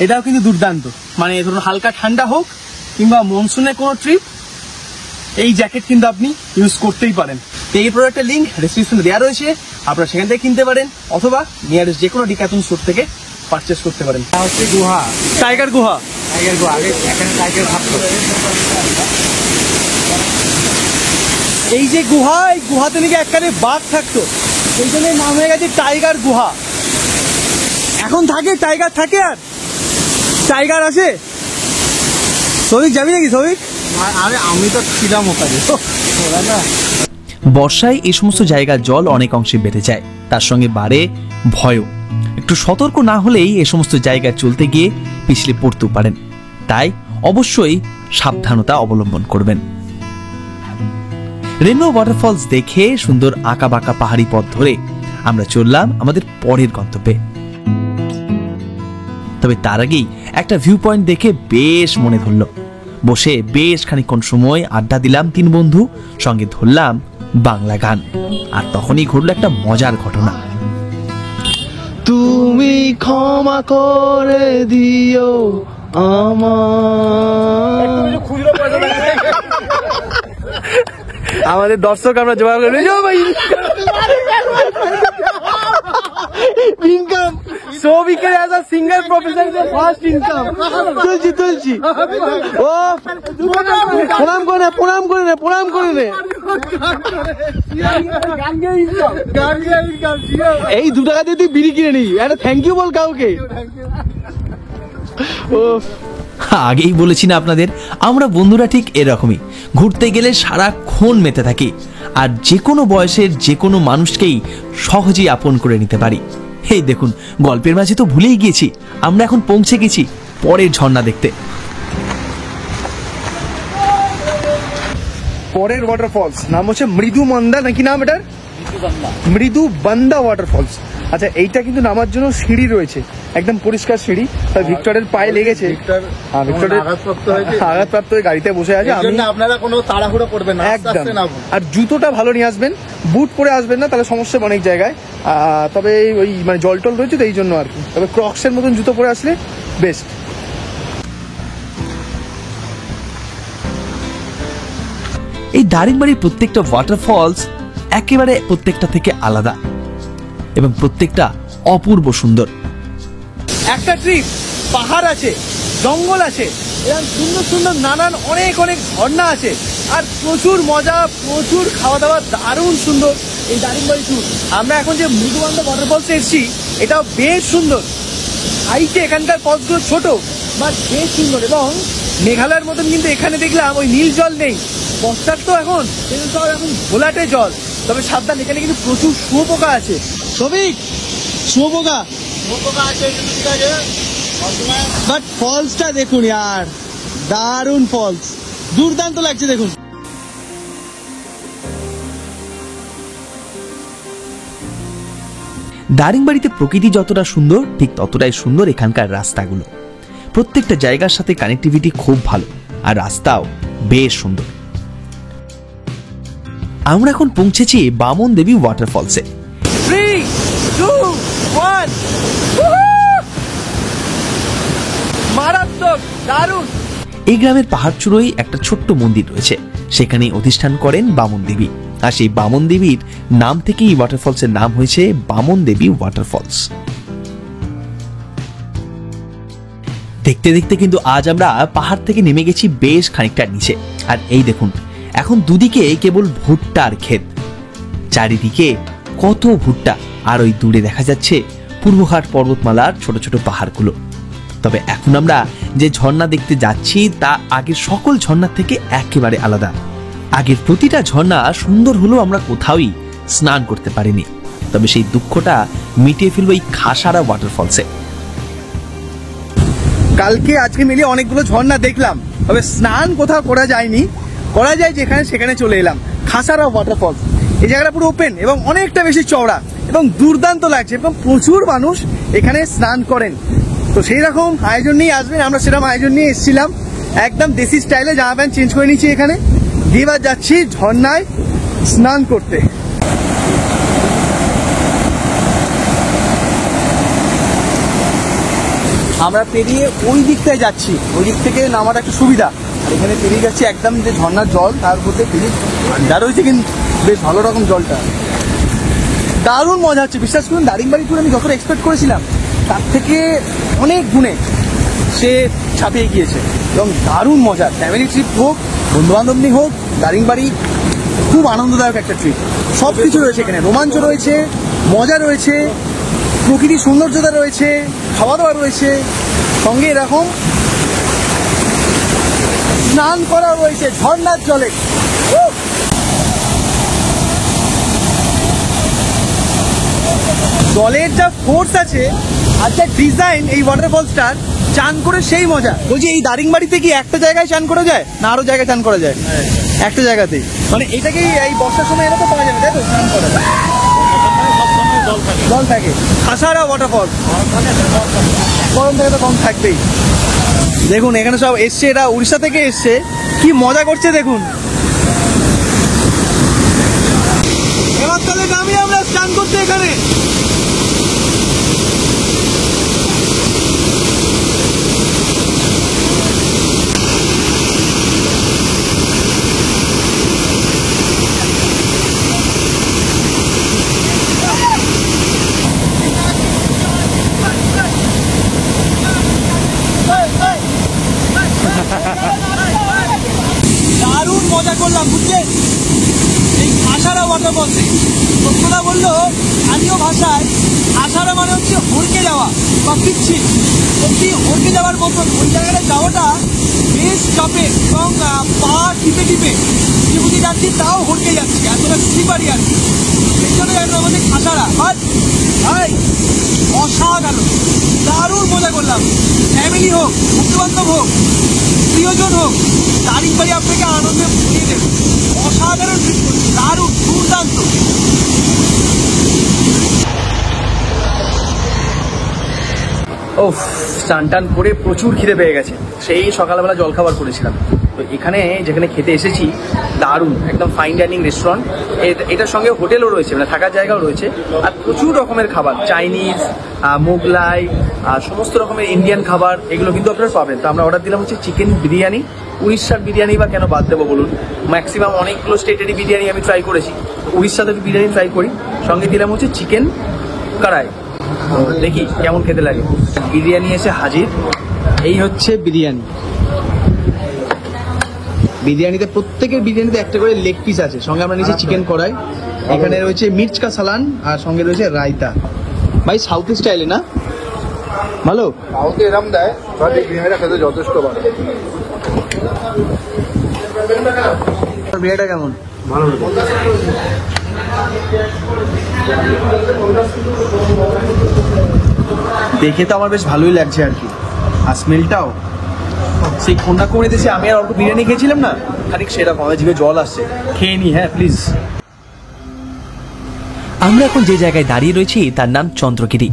এটাও কিন্তু দুর্দান্ত। মানে ধরুন হালকা ঠান্ডা হোক কিংবা মনসুনের কোনো ট্রিপ, এই জ্যাকেট কিন্তু আপনি ইউজ করতেই পারেন। এই প্রোডাক্টের লিঙ্ক ডেসক্রিপশনে দেওয়া রয়েছে, আপনারা সেখান থেকে কিনতে পারেন অথবা নিয়ারেস্ট যে কোনো ডিক্যাথলন স্টোর থেকে পারচেস করতে পারেন। হচ্ছে গুহা, টাইগার গুহা। টাইগার গুহা। আগে এখানে টাইগার থাকতো। এই যে গুহা, এই গুহাতে নাকি একখানে বাঘ থাকতো, সেই জন্য নাম হয়ে গেছে টাইগার গুহা। এখন থাকে টাইগার, থাকে আর টাইগার আছে। সৌভিক যাবি নাকি? সৌভিক আরে আমি তো ছিলাম ওখানে। বর্ষায় এই সমস্ত জায়গার জল অনেক অংশে বেড়ে যায়, তার সঙ্গে বাড়ে ভয়ও। একটু সতর্ক না হলেই এ সমস্ত জায়গায় চলতে গিয়ে পিছলে পড়তেও পারেন, তাই অবশ্যই সাবধানতা অবলম্বন করবেন। রেনবো ওয়াটারফলস দেখে সুন্দর আঁকা বাঁকা পাহাড়ি পথ ধরে আমরা চললাম আমাদের পরের গন্তব্যে। তবে তার আগেই একটা ভিউ পয়েন্ট দেখে বেশ মনে ধরল। বসে বেশ খানিকক্ষণ সময় আড্ডা দিলাম 3 বন্ধু, সঙ্গে ধরলাম বাংলা গান। আর তখনই ঘটলো একটা মজার ঘটনা। তুমি ক্ষমা করে দিও আমাদের দর্শক আমরা জবাব করে ইনকাম। সৌভিকের as a singer profession first income. তুলছি ও প্রণাম করে নে। এই 2 টাকা দিয়ে তুই বিড়ি কিনে নি, একটা থ্যাংক ইউ বল কাউকে। আগেই বলেছি না আপনাদের, আমরা বন্ধুরা ঠিক এরকমই, ঘুরতে গেলে সারাক্ষণ মেতে থাকি আর যে কোনো বয়সের যে কোনো মানুষকেই সহজেই আপন করে নিতে পারি। এই দেখুন, গল্পের মাঝে তো ভুলেই গিয়েছি, আমরা এখন পৌঁছে গেছি পরের ঝর্ণা দেখতে। পরের ওয়াটারফলস নাম হচ্ছে মৃদুমন্দা, নাকি নাম এটার? মৃদুবন্দা ওয়াটারফলস। আচ্ছা, এইটা কিন্তু নামার জন্য সিঁড়ি রয়েছে, একদম পরিষ্কার সিঁড়ি। তাই ভিক্টরের পায়ে লেগেছে, ভিক্টরের আঘাতপ্রাপ্ত হয়ে গাড়িতে বসে আছে। আপনারা কোনো তাড়াহুড়ো করবেন না, একদম। আর জুতোটা ভালো নিয়ে আসবেন, বুট পরে আসবেন না, তাহলে সমস্যা অনেক জায়গায়। তবে ওই মানে জল টল রয়েছে তো এই জন্য আর কি। তবে ক্রক্সের মতন জুতো পরে আসলে বেস্ট। এই দারিংবাড়ির প্রত্যেকটা ওয়াটারফলস একেবারে প্রত্যেকটা থেকে আলাদা এবং প্রত্যেকটা অপূর্ব সুন্দর। একটা ট্রিপ, পাহাড় আছে, জঙ্গল আছে, এরকম সুন্দর সুন্দর নানান অনেক ঝর্ণা আছে, আর প্রচুর মজা, প্রচুর খাওয়া দাওয়া, দারুণ সুন্দর এই দারিংবাড়ি ট্যুর। আমরা এখন যে মৃদুবন্দা ওয়াটারফলসে এসেছি, এটাও বেশ সুন্দর। হাইটে এখানকার পথগুলো ছোট বাট বেশ সুন্দর। এবং মেঘালয়ের মতন কিন্তু এখানে দেখলাম ওই নীল জল নেই, বর্ষার তো এখন এখন ঘোলাটে জল, তবে সাবধান, এখানে কিন্তু প্রচুর শুয়োপোকা আছে। সবিক, শুয়োপোকা বাট ফলসটা দেখুন यार, দারুণ ফলস, দুর্দান্ত লাগছে দেখুন। দারিংবাড়িতে প্রকৃতি যতটা সুন্দর ঠিক ততটাই সুন্দর এখানকার রাস্তাগুলো। প্রত্যেকটা জায়গার সাথে কানেক্টিভিটি খুব ভালো আর রাস্তাও বেশ সুন্দর। আমরা এখন পৌঁছেছি বামন দেবী ওয়াটারফলসে। 3, 2, 1, মারাত্মক, দারুণ। এই গ্রামের পাহাড় চূড়োয় একটা ছোট্ট মন্দির রয়েছে, সেখানে অধিষ্ঠান করেন বামন দেবী। আর সেই বামন দেবীর নাম থেকেই ওয়াটারফলসের নাম হয়েছে বামন দেবী ওয়াটারফলস। দেখতে দেখতে কিন্তু আজ আমরা পাহাড় থেকে নেমে গেছি বেশ খানিকটা নিচে। আর এই দেখুন, এখন দুদিকে কেবল ভুট্টার ক্ষেত, চারিদিকে কত ভুট্টা, আর ওই দূরে দেখা যাচ্ছে পূর্বঘাট পর্বতমালার ছোট ছোট পাহাড়গুলো। তবে এখন আমরা যে ঝর্ণা দেখতে যাচ্ছি তা আগের সকল ঝর্ণার থেকে একেবারে আলাদা। আগের প্রতিটা ঝর্ণা সুন্দর হলেও আমরা কোথাওই স্নান করতে পারিনি, তবে সেই দুঃখটা মিটিয়ে ফেলবো এই খাসারা ওয়াটারফলসে। কালকে আজকে মিলিয়ে অনেকগুলো ঝর্ণা দেখলাম, তবে স্নান কোথাও করা যায়নি। করা যায় যেখানে সেখানে চলে এলাম, খাসারা ওয়াটারফলস। এই জায়গাটা পুরো ওপেন এবং অনেকটা বেশি চওড়া এবং দুর্দান্ত লাগছে, এবং প্রচুর মানুষ এখানে স্নান করেন। তো সেই রকম আয়োজন নিয়ে আসবেন, আমরা সেরকম আয়োজন নিয়ে এসেছিলাম। একদম দেশি স্টাইলে জামা প্যান্ট চেঞ্জ করে নিচ্ছি এখানে, দিয়ে এবার যাচ্ছি ঝর্ণায় স্নান করতে। আমরা পেরিয়ে ওই দিকটায় যাচ্ছি, ওই দিক থেকে নামাটা একটু সুবিধা। আর এখানে পেরিয়ে যাচ্ছি একদম যে ঝর্ণার জল, তার মধ্যে পেরিয়ে ঠান্ডা রয়েছে, কিন্তু বেশ ভালো রকম জলটা, দারুণ মজা হচ্ছে। বিশ্বাস করুন, দারিংবাড়ি ট্যুর আমি যতটা এক্সপেক্ট করেছিলাম তার থেকে অনেক গুণে সে ছাপিয়ে গিয়েছে, এবং দারুণ মজা। ফ্যামিলি ট্রিপ হোক, বন্ধুবান্ধব নিয়ে হোক, দারিংবাড়ি খুব আনন্দদায়ক একটা ট্রিপ। সব কিছু রয়েছে এখানে, রোমাঞ্চ রয়েছে, মজা রয়েছে, প্রকৃতির সৌন্দর্যতা রয়েছে, খাওয়া দাওয়া রয়েছে, সঙ্গে এরকম স্নান করা রয়েছে ঝর্ণার জলে। জলের যা ফোর্স আছে আর যা ডিজাইন এই ওয়াটারফলসটার, চান করে সেই মজা। বলছি, এই দারিংবাড়িতে কি একটা জায়গায় চান করা যায় না আরো জায়গায় চান করা যায়? একটা জায়গাতেই, মানে এটাকে এই বর্ষার সময় এরা তো পাওয়া যাবে, তাই তো? স্নান করা জল থাকে। খাসারা ওয়াটারফল, গরম থেকে তো কম থাকবেই। দেখুন এখানে সব এসছে, এরা উড়িষ্যা থেকে এসছে, কি মজা করছে দেখুন। এবার তাহলে নামি আমরা স্নান করতে এখানে। দারুণ মজা করলাম, বুঝলেন, এই খাসারা ওয়াটারফলসে। সত্যতা বললো স্থানীয় ভাষায় খাসারা মানে হচ্ছে হড়কে যাওয়া বা পিচ্ছিল। সত্যি হড়কে যাওয়ার মতন ওই জায়গাটা যাওয়াটা বেশ চাপের, এবং পা টিপে টিপে যেগুলি যাচ্ছি তাও হড়কে যাচ্ছি, এতটা স্লিপারি আর কি। সেই জন্য আমাদের খাসারা বাট ভাই অসাধারণ, দারুণ মজা করলাম। ফ্যামিলি হোক, বন্ধুবান্ধব হোক, প্রিয়জন হোক, দারিংবাড়ি আপনাকে আনন্দে ভরিয়ে দেবে। অসাধারণ ট্রিপ করছে, দারুণ, দুর্দান্ত। স্নান টান করে প্রচুর খিদে পেয়ে গেছে, সেই সকালবেলা জলখাবার করেছিলাম। তো এখানে যেখানে খেতে এসেছি, দারুণ একদম ফাইন ডাইনিং রেস্টুরেন্ট, এটার সঙ্গে হোটেলও রয়েছে, মানে থাকার জায়গাও রয়েছে, আর প্রচুর রকমের খাবার, চাইনিজ, মোগলাই, সমস্ত রকমের ইন্ডিয়ান খাবার, এগুলো কিন্তু আপনারা পাবেন। তো আমরা অর্ডার দিলাম হচ্ছে চিকেন বিরিয়ানি। উড়িষ্যার বিরিয়ানি বা কেন বাদ দেবো বলুন, ম্যাক্সিমাম অনেকগুলো স্টেটেরই বিরিয়ানি আমি ট্রাই করেছি, উড়িষ্যাতে বিরিয়ানি ট্রাই করি। সঙ্গে দিলাম হচ্ছে চিকেন কড়াই, দেখি কেমন খেতে লাগে। বিরিয়ানি এসে হাজির, এই হচ্ছে বিরিয়ানি। বিরিয়ানিতে প্রত্যেকের বিরিয়ানিতে একটা করে লেগ পিস আছে, সঙ্গে আমরা নিয়েছি চিকেন কড়াই, এখানে রয়েছে মির্চ কা সালান, আর সঙ্গে রয়েছে রায়তা। ভাই সাউথ স্টাইলে না, ভালো সাউথে এরম দেয়, বিরিয়ানিটা খেতে যথেষ্ট ভালো। বিয়েটা কেমন? ভালো দেখে তো আমার বেশ ভালোই লাগছে আর কি, আর স্মেলটাও সেই কন্যাকুমারী দেশে আমি আর অল্প বিরিয়ানি খেয়েছিলাম না, খানিক সেরকম। আমার জিভে জল আসছে, খেয়ে নি। হ্যাঁ প্লিজ। আমরা এখন যে জায়গায় দাঁড়িয়ে রয়েছি তার নাম চন্দ্রগিরি।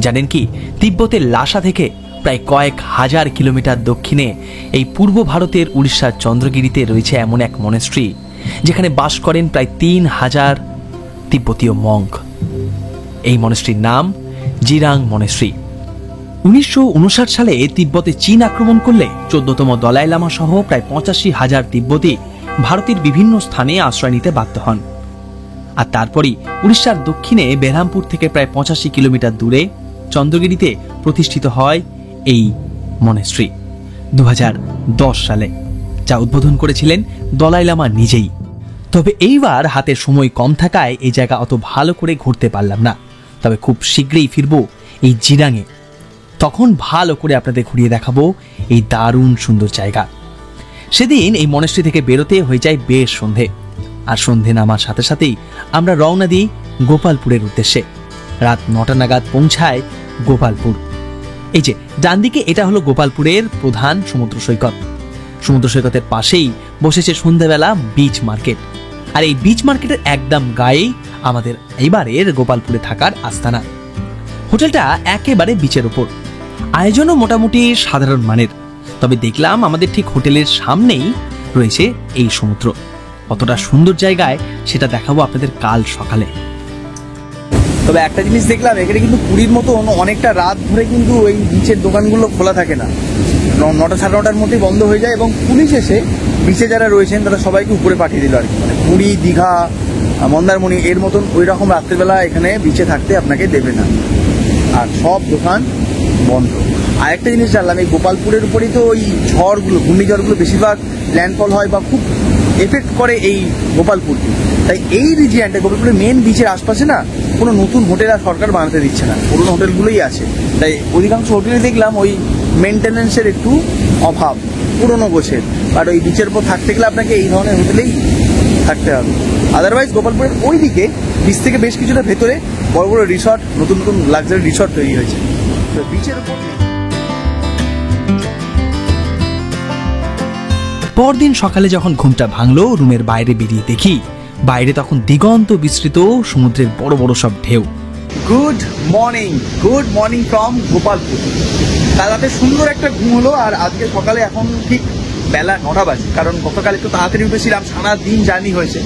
জানেন কি, তিব্বতের লাসা থেকে প্রায় কয়েক হাজার কিলোমিটার দক্ষিণে এই পূর্ব ভারতের উড়িষ্যার চন্দ্রগিরিতে রয়েছে এমন এক মনেস্ট্রি যেখানে বাস করেন প্রায় 3000 তিব্বতীয় মঙ্ক। এই মনেস্ট্রির নাম জিরাং মনেস্ট্রি। 1959 সালে তিব্বতে চীন আক্রমণ করলে 14তম দলাই লামা সহ প্রায় 85,000 তিব্বতী ভারতের বিভিন্ন স্থানে আশ্রয় নিতে বাধ্য হন। আর তারপরই উড়িষ্যার দক্ষিণে বেরহামপুর থেকে প্রায় 85 কিলোমিটার দূরে চন্দ্রগিরিতে প্রতিষ্ঠিত হয় এই মনেস্ট্রি 2010 সালে, যা উদ্বোধন করেছিলেন দলাই লামা নিজেই। তবে এইবার হাতে সময় কম থাকায় এই জায়গা অত ভালো করে ঘুরতে পারলাম না। তবে খুব শীঘ্রই ফিরবো এই জিরাঙে, তখন ভালো করে আপনাদের ঘুরিয়ে দেখাবো এই দারুণ সুন্দর জায়গা। সেদিন এই মনেস্ট্রি থেকে বেরোতে হয়ে যায় বেশ সন্ধে, আর সন্ধে নামার সাথে সাথেই আমরা রওনা দিই গোপালপুরের উদ্দেশ্যে। রাত 9টা নাগাদ পৌঁছায় গোপালপুর। এই যে ডান দিকে, এটা হলো গোপালপুরের প্রধান সমুদ্র সৈকত। সমুদ্র সৈকতের পাশেই বসেছে সন্ধ্যাবেলা বিচ মার্কেট, আর এই বিচ মার্কেটের একদম গায়ে আমাদের এইবারের গোপালপুরে থাকার আস্তানা। হোটেলটা একেবারে বিচের উপর, আয়োজনও মোটামুটি সাধারণ মানের। তবে দেখলাম আমাদের ঠিক হোটেলের সামনেই রয়েছে এই সমুদ্র। কতটা সুন্দর জায়গায় সেটা দেখাবো আপনাদের কাল সকালে। তবে একটা জিনিস দেখলাম, এখানে কিন্তু পুরীর মতো অনেকটা রাত ধরে কিন্তু এই বিচের দোকানগুলো খোলা থাকে না। 9টা সাড়ে 9টার মধ্যেই বন্ধ হয়ে যায়, এবং পুলিশ এসে বিচে যারা রয়েছেন তারা সবাইকে উপরে পাঠিয়ে দিল আর কি। মানে পুরী, দীঘা, মন্দারমণি এর মতন ওই রকম রাত্রেবেলা এখানে বিচে থাকতে আপনাকে দেবে না, আর সব দোকান বন্ধ। আর একটা জিনিস জানলাম, এই গোপালপুরের উপরেই তো ওই ঝড়গুলো, ঘূর্ণিঝড়গুলো বেশিরভাগ ল্যান্ডফল হয় বা খুব এফেক্ট করে এই গোপালপুরকে। তাই এই রিজিয়নটা, গোপালপুরের মেন বিচের আশপাশে না কোনো নতুন হোটেল আর সরকার বানাতে দিচ্ছে না, পুরোনো হোটেলগুলোই আছে। তাই অধিকাংশ হোটেলে দেখলাম ওই মেনটেন্যান্সের একটু অভাব, পুরোনো গোছের। বাট ওই বিচের উপর থাকতে গেলে আপনাকে এই ধরনের হোটেলেই থাকতে হবে। আদারওয়াইজ গোপালপুরের ওই দিকে বিচ থেকে বেশ কিছুটা ভেতরে বড় বড় রিসর্ট, নতুন নতুন লাক্সারি রিসর্ট তৈরি হয়েছে, তো বিচের উপর। পরদিন সকালে যখন ঘুমটা ভাঙলো, রুমের বাইরে বেরিয়ে দেখি বাইরে তখন দিগন্ত বিস্তৃত সমুদ্রের বড় বড় সব ঢেউ। Good morning from Gopalpur. কাল রাতে সুন্দর একটা ঘুম হলো, আর আজকে সকালে এখন ঠিক বেলা 9টা বাজে। কারণ গতকাল একটু তাড়াতাড়ি উঠেছিলাম, সারাদিন জার্নি হয়েছে,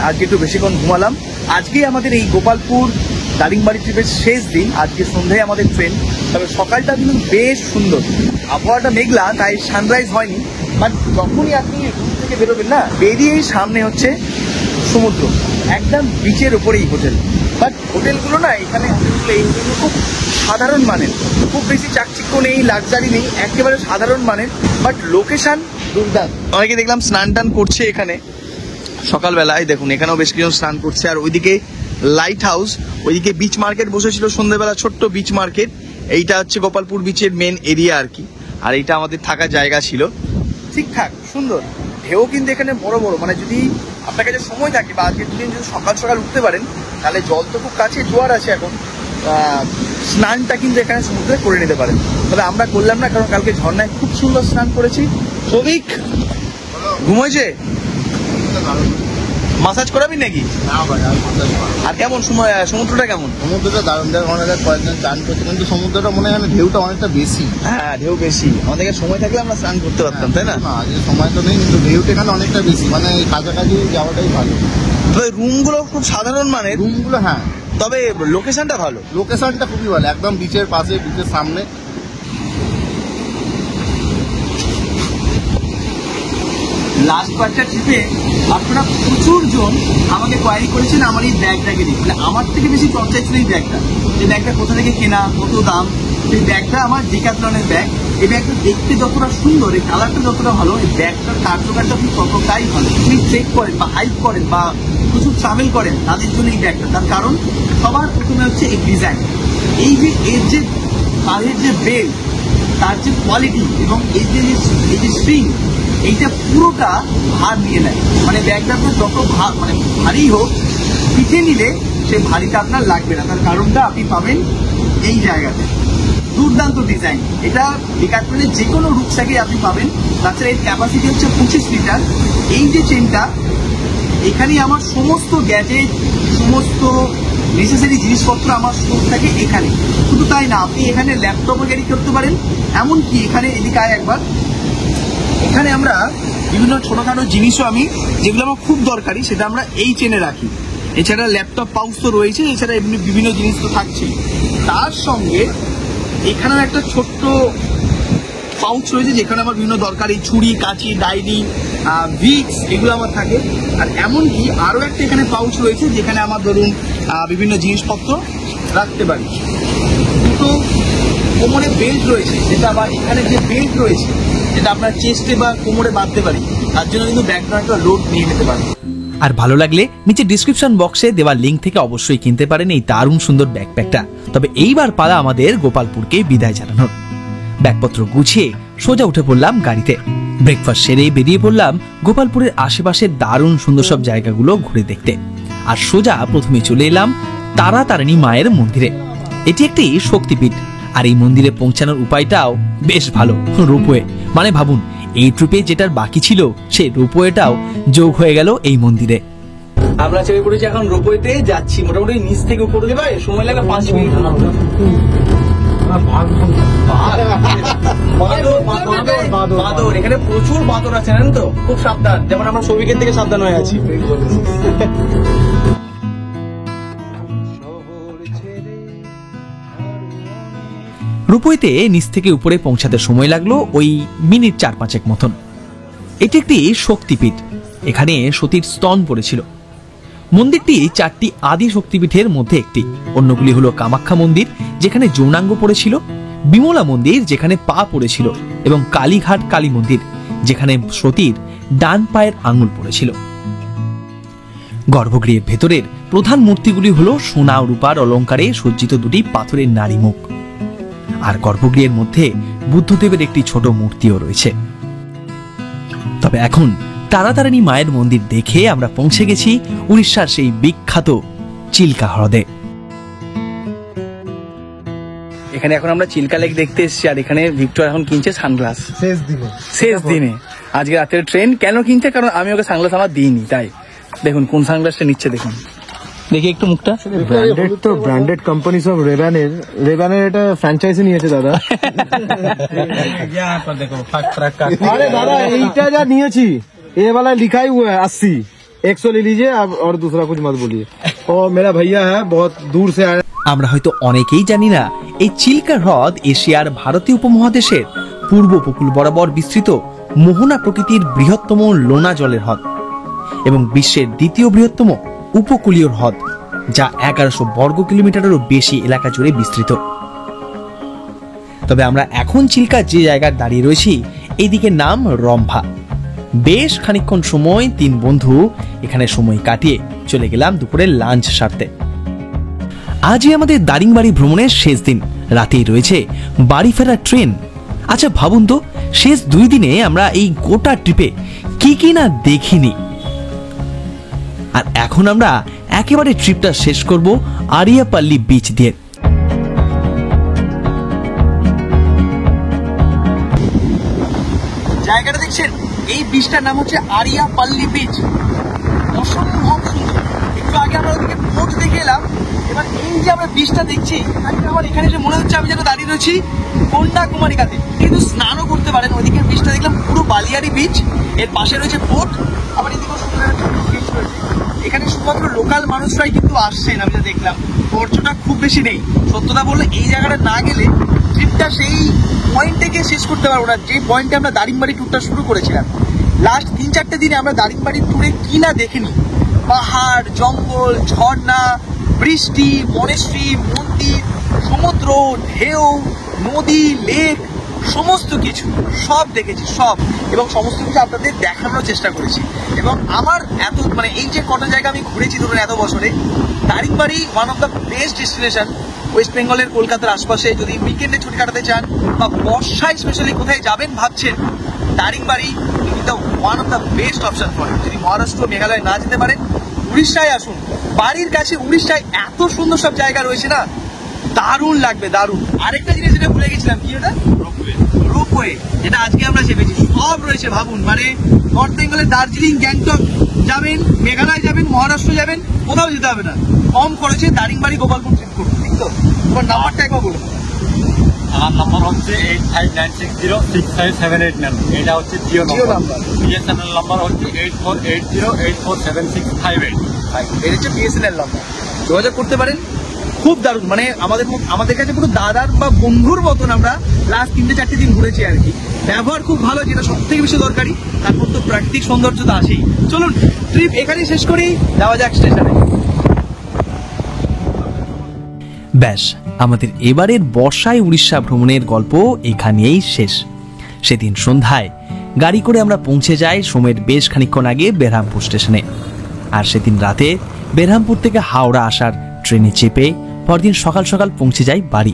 আজকে একটু বেশিক্ষণ ঘুমালাম। আজকেই আমাদের এই গোপালপুর দারিংবাড়ি ট্রিপের শেষ দিন, আজকে সন্ধ্যায় আমাদের ট্রেন। তবে সকালটা কিন্তু বেশ সুন্দর, আবহাওয়াটা মেঘলা, তাই সানরাইজ হয়নি। বাট যখনই আপনি রুম থেকে বেরোবেন না, বেরিয়েই সামনে হচ্ছে সমুদ্র, একদম বিচের ওপরেই হোটেল। বাট হোটেলগুলো না, এখানে হোটেলগুলো এই হোটেলগুলো খুব সাধারণ মানের, খুব বেশি চাকচিক্য নেই, লাক্সারি নেই, একেবারে সাধারণ মানের, বাট লোকেশন দুর্দান্ত। অনেকে দেখলাম স্নান টান করছে এখানে সকালবেলায়, দেখুন এখানেও বেশ কিছু স্নান করছে। আর ওইদিকে লাইট হাউস, ওইদিকে বিচ মার্কেট বসেছিল সন্ধ্যেবেলা, ছোট্ট বিচ মার্কেট। এইটা হচ্ছে গোপালপুর বিচের মেন এরিয়া আর কি, আর এইটা আমাদের থাকার জায়গা ছিল। ঠিকঠাক সুন্দর, ঢেউ কিন্তু এখানে বড় বড়। মানে যদি আপনার কাছে সময় থাকে বা আজকে দুদিন যদি সকাল সকাল উঠতে পারেন, তাহলে জল তো খুব কাছে, জোয়ার আছে এখন, স্নানটা কিন্তু এখানে সমুদ্রে করে নিতে পারেন। তবে আমরা করলাম না, কারণ কালকে ঝর্ণায় খুব সুন্দর স্নান করেছি। সৌভিক ঘুম হয়েছে? মাসাজ করাবি নাকি? আর কেমন সমুদ্রটা কেমন? সমুদ্রটা দারুণ, অনেক কয়েকজন চান করছে, কিন্তু সমুদ্রটা মনে হয় ঢেউটা অনেকটা বেশি। হ্যাঁ ঢেউ বেশি, আমাদের সময় থাকলে আমরা স্নান করতে পারতাম, তাই না? আজকে সময় তো নেই, কিন্তু ঢেউটা এখানে অনেকটা বেশি, মানে কাছাকাছি যাওয়াটাই ভালো। তবে রুমগুলো খুব সাধারণ মানের, রুমগুলো হ্যাঁ, তবে লোকেশনটা ভালো। লোকেশনটা খুবই ভালো, একদম বিচের পাশে, বিচের সামনে। লাস্ট কয়েকটা ট্রিপে আপনারা প্রচুর জন আমাকে কোয়ারি করেছেন আমার এই ব্যাগটাকে নিয়ে। মানে আমার থেকে বেশি চর্চা ছিল এই ব্যাগটা, এই ব্যাগটা কোথা থেকে কেনা, কত দাম। এই ব্যাগটা আমার ডিক্যাথলনের ব্যাগ। এই ব্যাগটা দেখতে যতটা সুন্দর, এই কালারটা যতটা ভালো, এই ব্যাগটার কার্যকারিতা ঠিক ততটাই ভালো। আপনি ট্রেক করেন বা হাইক করেন বা প্রচুর ট্রাভেল করেন, তাদের জন্য এই ব্যাগটা। তার কারণ সবার প্রথমে হচ্ছে এই ডিজাইন, এই যে এর যে তারের যে বেল্ট, তার যে কোয়ালিটি, এবং এই যে স্ট্রিং, এইটা পুরোটা ভার নিয়ে নেয়, মানে ব্যাগটা আপনার যত মানে ভারী হোক পিঠে নিলে সেই ভারীটা আপনার লাগবে না। তার কারণটা আপনি পাবেন এই জায়গাতে। দুর্দান্ত ডিজাইন, এটা ডিক্যাথলনের যে কোনো রুকস্যাকে আপনি পাবেন। তাছাড়া এর ক্যাপাসিটি হচ্ছে 25 লিটার। এই যে চেনটা, এখানে আমার সমস্ত গ্যাজেট, সমস্ত নেসেসারি জিনিসপত্র আমার স্টোর থাকে এখানে। শুধু তাই না, আপনি এখানে ল্যাপটপও ক্যারি করতে পারেন। এমনকি এখানে এদিকে আয় একবার, এখানে আমরা বিভিন্ন ছোটখাটো জিনিসও আমি যেগুলো আমার খুব দরকারি সেটা আমরা এই চেনে রাখি। এছাড়া ল্যাপটপ পাউচ তো রয়েছে, এছাড়া এমনি বিভিন্ন জিনিস তো থাকছেই। তার সঙ্গে এখানেও একটা ছোট্ট পাউচ রয়েছে যেখানে আমার বিভিন্ন দরকারি ছুরি, কাঁচি, ডায়েরি, ভিক্স এগুলো আমার থাকে। আর এমনকি আরও একটা এখানে পাউচ রয়েছে যেখানে আমার ধরুন বিভিন্ন জিনিসপত্র রাখতে পারি। দুটো কোমরে বেল্ট রয়েছে, যেটা আবার এখানে যে বেল্ট রয়েছে যেটা আপনার চেস্টে বা কোমরে বাঁধতে পারি, তার জন্য কিন্তু ব্যাগটা একটা লোড নিয়ে নিতে পারি। আর ভালো লাগলে নিচে ডিসক্রিপশন বক্সে দেওয়া লিঙ্ক থেকে অবশ্যই কিনতে পারেন এই দারুণ সুন্দর ব্যাকপ্যাকটা। তবে এইবার পালা আমাদের গোপালপুরকে বিদায় জানানোর। ব্যাগপত্র গুছিয়ে সোজা উঠে পড়লাম গাড়িতে। ব্রেকফাস্ট সেরে বেরিয়ে পড়লাম গোপালপুরের আশেপাশের দারুণ সুন্দর সব জায়গাগুলো ঘুরে দেখতে। আর সোজা প্রথমে চলে এলাম তারাতারিণী মায়ের মন্দিরে। এটি একটি শক্তিপীঠ, আর এই মন্দিরে পৌঁছানোর উপায়টাও বেশ ভালো, রোপওয়ে। মানে ভাবুন, এই ট্রিপে যেটার বাকি ছিল সেই রোপওয়েটাও যোগ হয়ে গেল এই মন্দিরে। আমরা চেপে পড়েছি এখন রোপওয়েতে, যাচ্ছি মোটামুটি নিচ থেকে উপরে দেবে, সময় লাগে 5 মিনিট। বাঁদর, এখানে প্রচুর বাঁদর আছে, জানেন তো, খুব সাবধান। যেমন আমরা সৌভিকের থেকে সাবধান হয়ে আছি। রোপওয়েতে নিচ থেকে উপরে পৌঁছাতে সময় লাগলো ওই মিনিট 4-5 মতন। এটি একটি শক্তিপীঠ, এখানে সতীর স্তন পড়েছিল। মন্দিরটি 4টি আদি শক্তিপীঠের মধ্যে একটি। অন্যগুলি হলো কামাখ্যা মন্দির, যেখানে যৌনাঙ্গ পড়েছিল, বিমলা মন্দির যেখানে পা পড়েছিল, এবং কালীঘাট কালী মন্দির যেখানে সতীর ডান পায়ের আঙুল পড়েছিল। গর্ভগৃহের ভেতরের প্রধান মূর্তিগুলি হলো সোনা ও রূপার অলঙ্কারে সজ্জিত দুটি পাথরের নারী মুখ। আর গর্ভগৃহের মধ্যে বুদ্ধদেবের একটি ছোট মূর্তিও রয়েছে। তবে এখন তারাতারিণী মায়ের মন্দির দেখে আমরা পৌঁছে গেছি উড়িষ্যার সেই বিখ্যাত চিল্কা হ্রদে। এখানে এখন আমরা চিল্কা লেক দেখতে এসেছি, আর এখানে ভিক্টর এখন কিনছে সানগ্লাস। শেষ দিনে আজকে রাতের ট্রেন। কেন কিনছে? কারণ আমি ওকে সানগ্লাস আমার দিইনি, তাই। দেখুন কোন সানগ্লাসটা নিচ্ছে, দেখুন, দেখি একটু মুখটা। ব্র্যান্ডেড তো ব্র্যান্ডেড কোম্পানি সব। রেবানের এটা ফ্র্যাঞ্চাইজি নিয়েছে দাদা। আরে দাদা, এইটা যা নিয়েছি ये वाला लिखा ही हुआ है 80, 100 ले लीजिए आप, और दूसरा कुछ मत बोलिए। और मेरा भैया है बहुत दूर से आया। আমরা হয়তো অনেকেই জানি না, এই চিল্কা হ্রদ এশিয়ার ভারতীয় উপমহাদেশের পূর্ব উপকূল বরাবর বিস্তৃত মোহনা প্রকৃতির বৃহত্তম লোনা জলের হ্রদ এবং বিশ্বের দ্বিতীয় বৃহত্তম উপকূলীয় হ্রদ, যা 1100 বর্গ কিলোমিটারেরও বেশি এলাকা জুড়ে বিস্তৃত। তবে আমরা এখন চিল্কা যে জায়গায় দাঁড়িয়ে রয়েছি, এদিকে নাম রম্ভা। বেশ খানিকক্ষণ সময় 3 বন্ধু এখানে সময় কাটিয়ে চলে গেলাম দুপুরের লাঞ্চ সারতে। আজই আমাদের দারিংবাড়ি ভ্রমণের শেষ দিন, রাতেই রয়েছে বাড়ি ফেরার ট্রেন। আচ্ছা ভাবুন তো, শেষ 2 দিনে আমরা এই গোটা ট্রিপে কি কি না দেখিনি। আর এখন আমরা একেবারে ট্রিপটা শেষ করব আরিয়াপাল্লি বিচ দিয়ে। জায়গাটা দেখছেন, এই বিচটার নাম হচ্ছে আরিয়াপাল্লি বিচ। অসম্ভব সুন্দর। একটু আগে আমরা ওদিকে বোট দেখে এলাম, এবার এই যে আমরা বিচটা দেখছি, আমার এখানে যে মনে হচ্ছে আমি যেন দাঁড়িয়ে রয়েছি কন্যাকুমারিকাতে। কিন্তু স্নানও করতে পারেন। ওইদিকে বিচটা দেখলাম পুরো বালিয়ারি বিচ, এর পাশে রয়েছে বোট, আবার এদিকেও সুন্দর একটা ছোট বিচ রয়েছে। এখানে শুধুমাত্র লোকাল মানুষরাই কিন্তু আসছেন, আমি যা দেখলাম। খরচটা খুব বেশি নেই। সত্যতা বললে এই জায়গাটা না গেলে ট্রিপটা সেই পয়েন্টে গিয়ে শেষ করতে পারবো না, যে পয়েন্টে আমরা দারিংবাড়ি ট্যুরটা শুরু করেছিলাম। লাস্ট 3-4 দিনে আমরা দারিংবাড়ির ট্যুরে কি না দেখিনি। পাহাড়, জঙ্গল, ঝর্ণা, বৃষ্টি, মনেস্ট্রি, মন্দির, সমুদ্র, ঢেউ, নদী, লেক, সমস্ত কিছু সব দেখেছি, সব। এবং সমস্ত কিছু আপনাদের দেখানোর চেষ্টা করেছি। এবং আমার এত এই যে কটা জায়গা আমি ঘুরেছি ধরুন এত বছরে, Daringbadi one of the best destination. West বেঙ্গলের কলকাতার আশপাশে যদি উইকেন্ডে ছুটি কাটাতে চান বা বর্ষায় স্পেশালি কোথায় যাবেন ভাবছেন, Daringbadi is the one of the best option for you. যদি মহারাষ্ট্র মেঘালয় না যেতে পারেন, উড়িষ্যায় আসুন। বাড়ির কাছে উড়িষ্যায় এত সুন্দর সব জায়গা রয়েছে না, দারুণ লাগবে, দারুণ। আরেকটা জিনিস যেটা ভুলে গেছিলাম, কি ওটা? রোপওয়ে, যেটা আজকে আমরা চেপেছি। সব রয়েছে, ভাবুন, মানে নর্থ বেঙ্গলের দার্জিলিং, গ্যাংটক যাবেন, মেঘালয় যাবেন, মহারাষ্ট্র যাবেন, কোথাও যেতে হবে না, কম খরচে দারিংবাড়ি গোপালপুর ট্রিপ করুন। ঠিক তো? তোমার নাম্বারটা একবার বলুন। আমার নাম্বার হচ্ছে 8596065789। এটা হচ্ছে জিও নাম্বার। বিএসএনএল নাম্বার হচ্ছে 8480847658। এটা হচ্ছে বিএসএনএল নাম্বার, যোগাযোগ করতে পারেন। খুব দারুণ, মানে আমাদের কাছে পুরো দাদার বা বন্ধুর মতন আমরা লাস্ট 3-4 দিন ঘুরেছি আর কি। ব্যবহার খুব ভালো, যেটা সব থেকে বেশি দরকারি। তারপর তো প্রাকৃতিক সৌন্দর্য তো আছেই। চলুন ট্রিপ এখানেই শেষ করি, যাওয়া যাক স্টেশনে। ব্যাস, আমাদের এবারের বর্ষায় উড়িষ্যা ভ্রমণের গল্প এখানেই শেষ। সেদিন সন্ধ্যায় গাড়ি করে আমরা পৌঁছে যাই সময়ের বেশ খানিকক্ষণ আগে বেরহামপুর স্টেশনে। আর সেদিন রাতে বেরহামপুর থেকে হাওড়া আসার ট্রেনে চেপে পরদিন সকাল সকাল পৌঁছে যাই বাড়ি।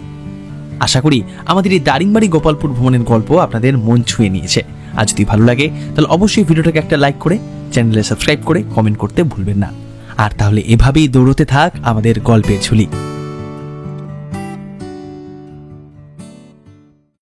আশা করি আমাদের এই দারিংবাড়ি গোপালপুর ভ্রমণের গল্প আপনাদের মন ছুঁয়ে নিয়েছে। আর যদি ভালো লাগে তাহলে অবশ্যই ভিডিওটাকে একটা লাইক করে চ্যানেলে সাবস্ক্রাইব করে কমেন্ট করতে ভুলবেন না। আর তাহলে এভাবেই দৌড়তে থাক আমাদের গল্পের ঝুলি।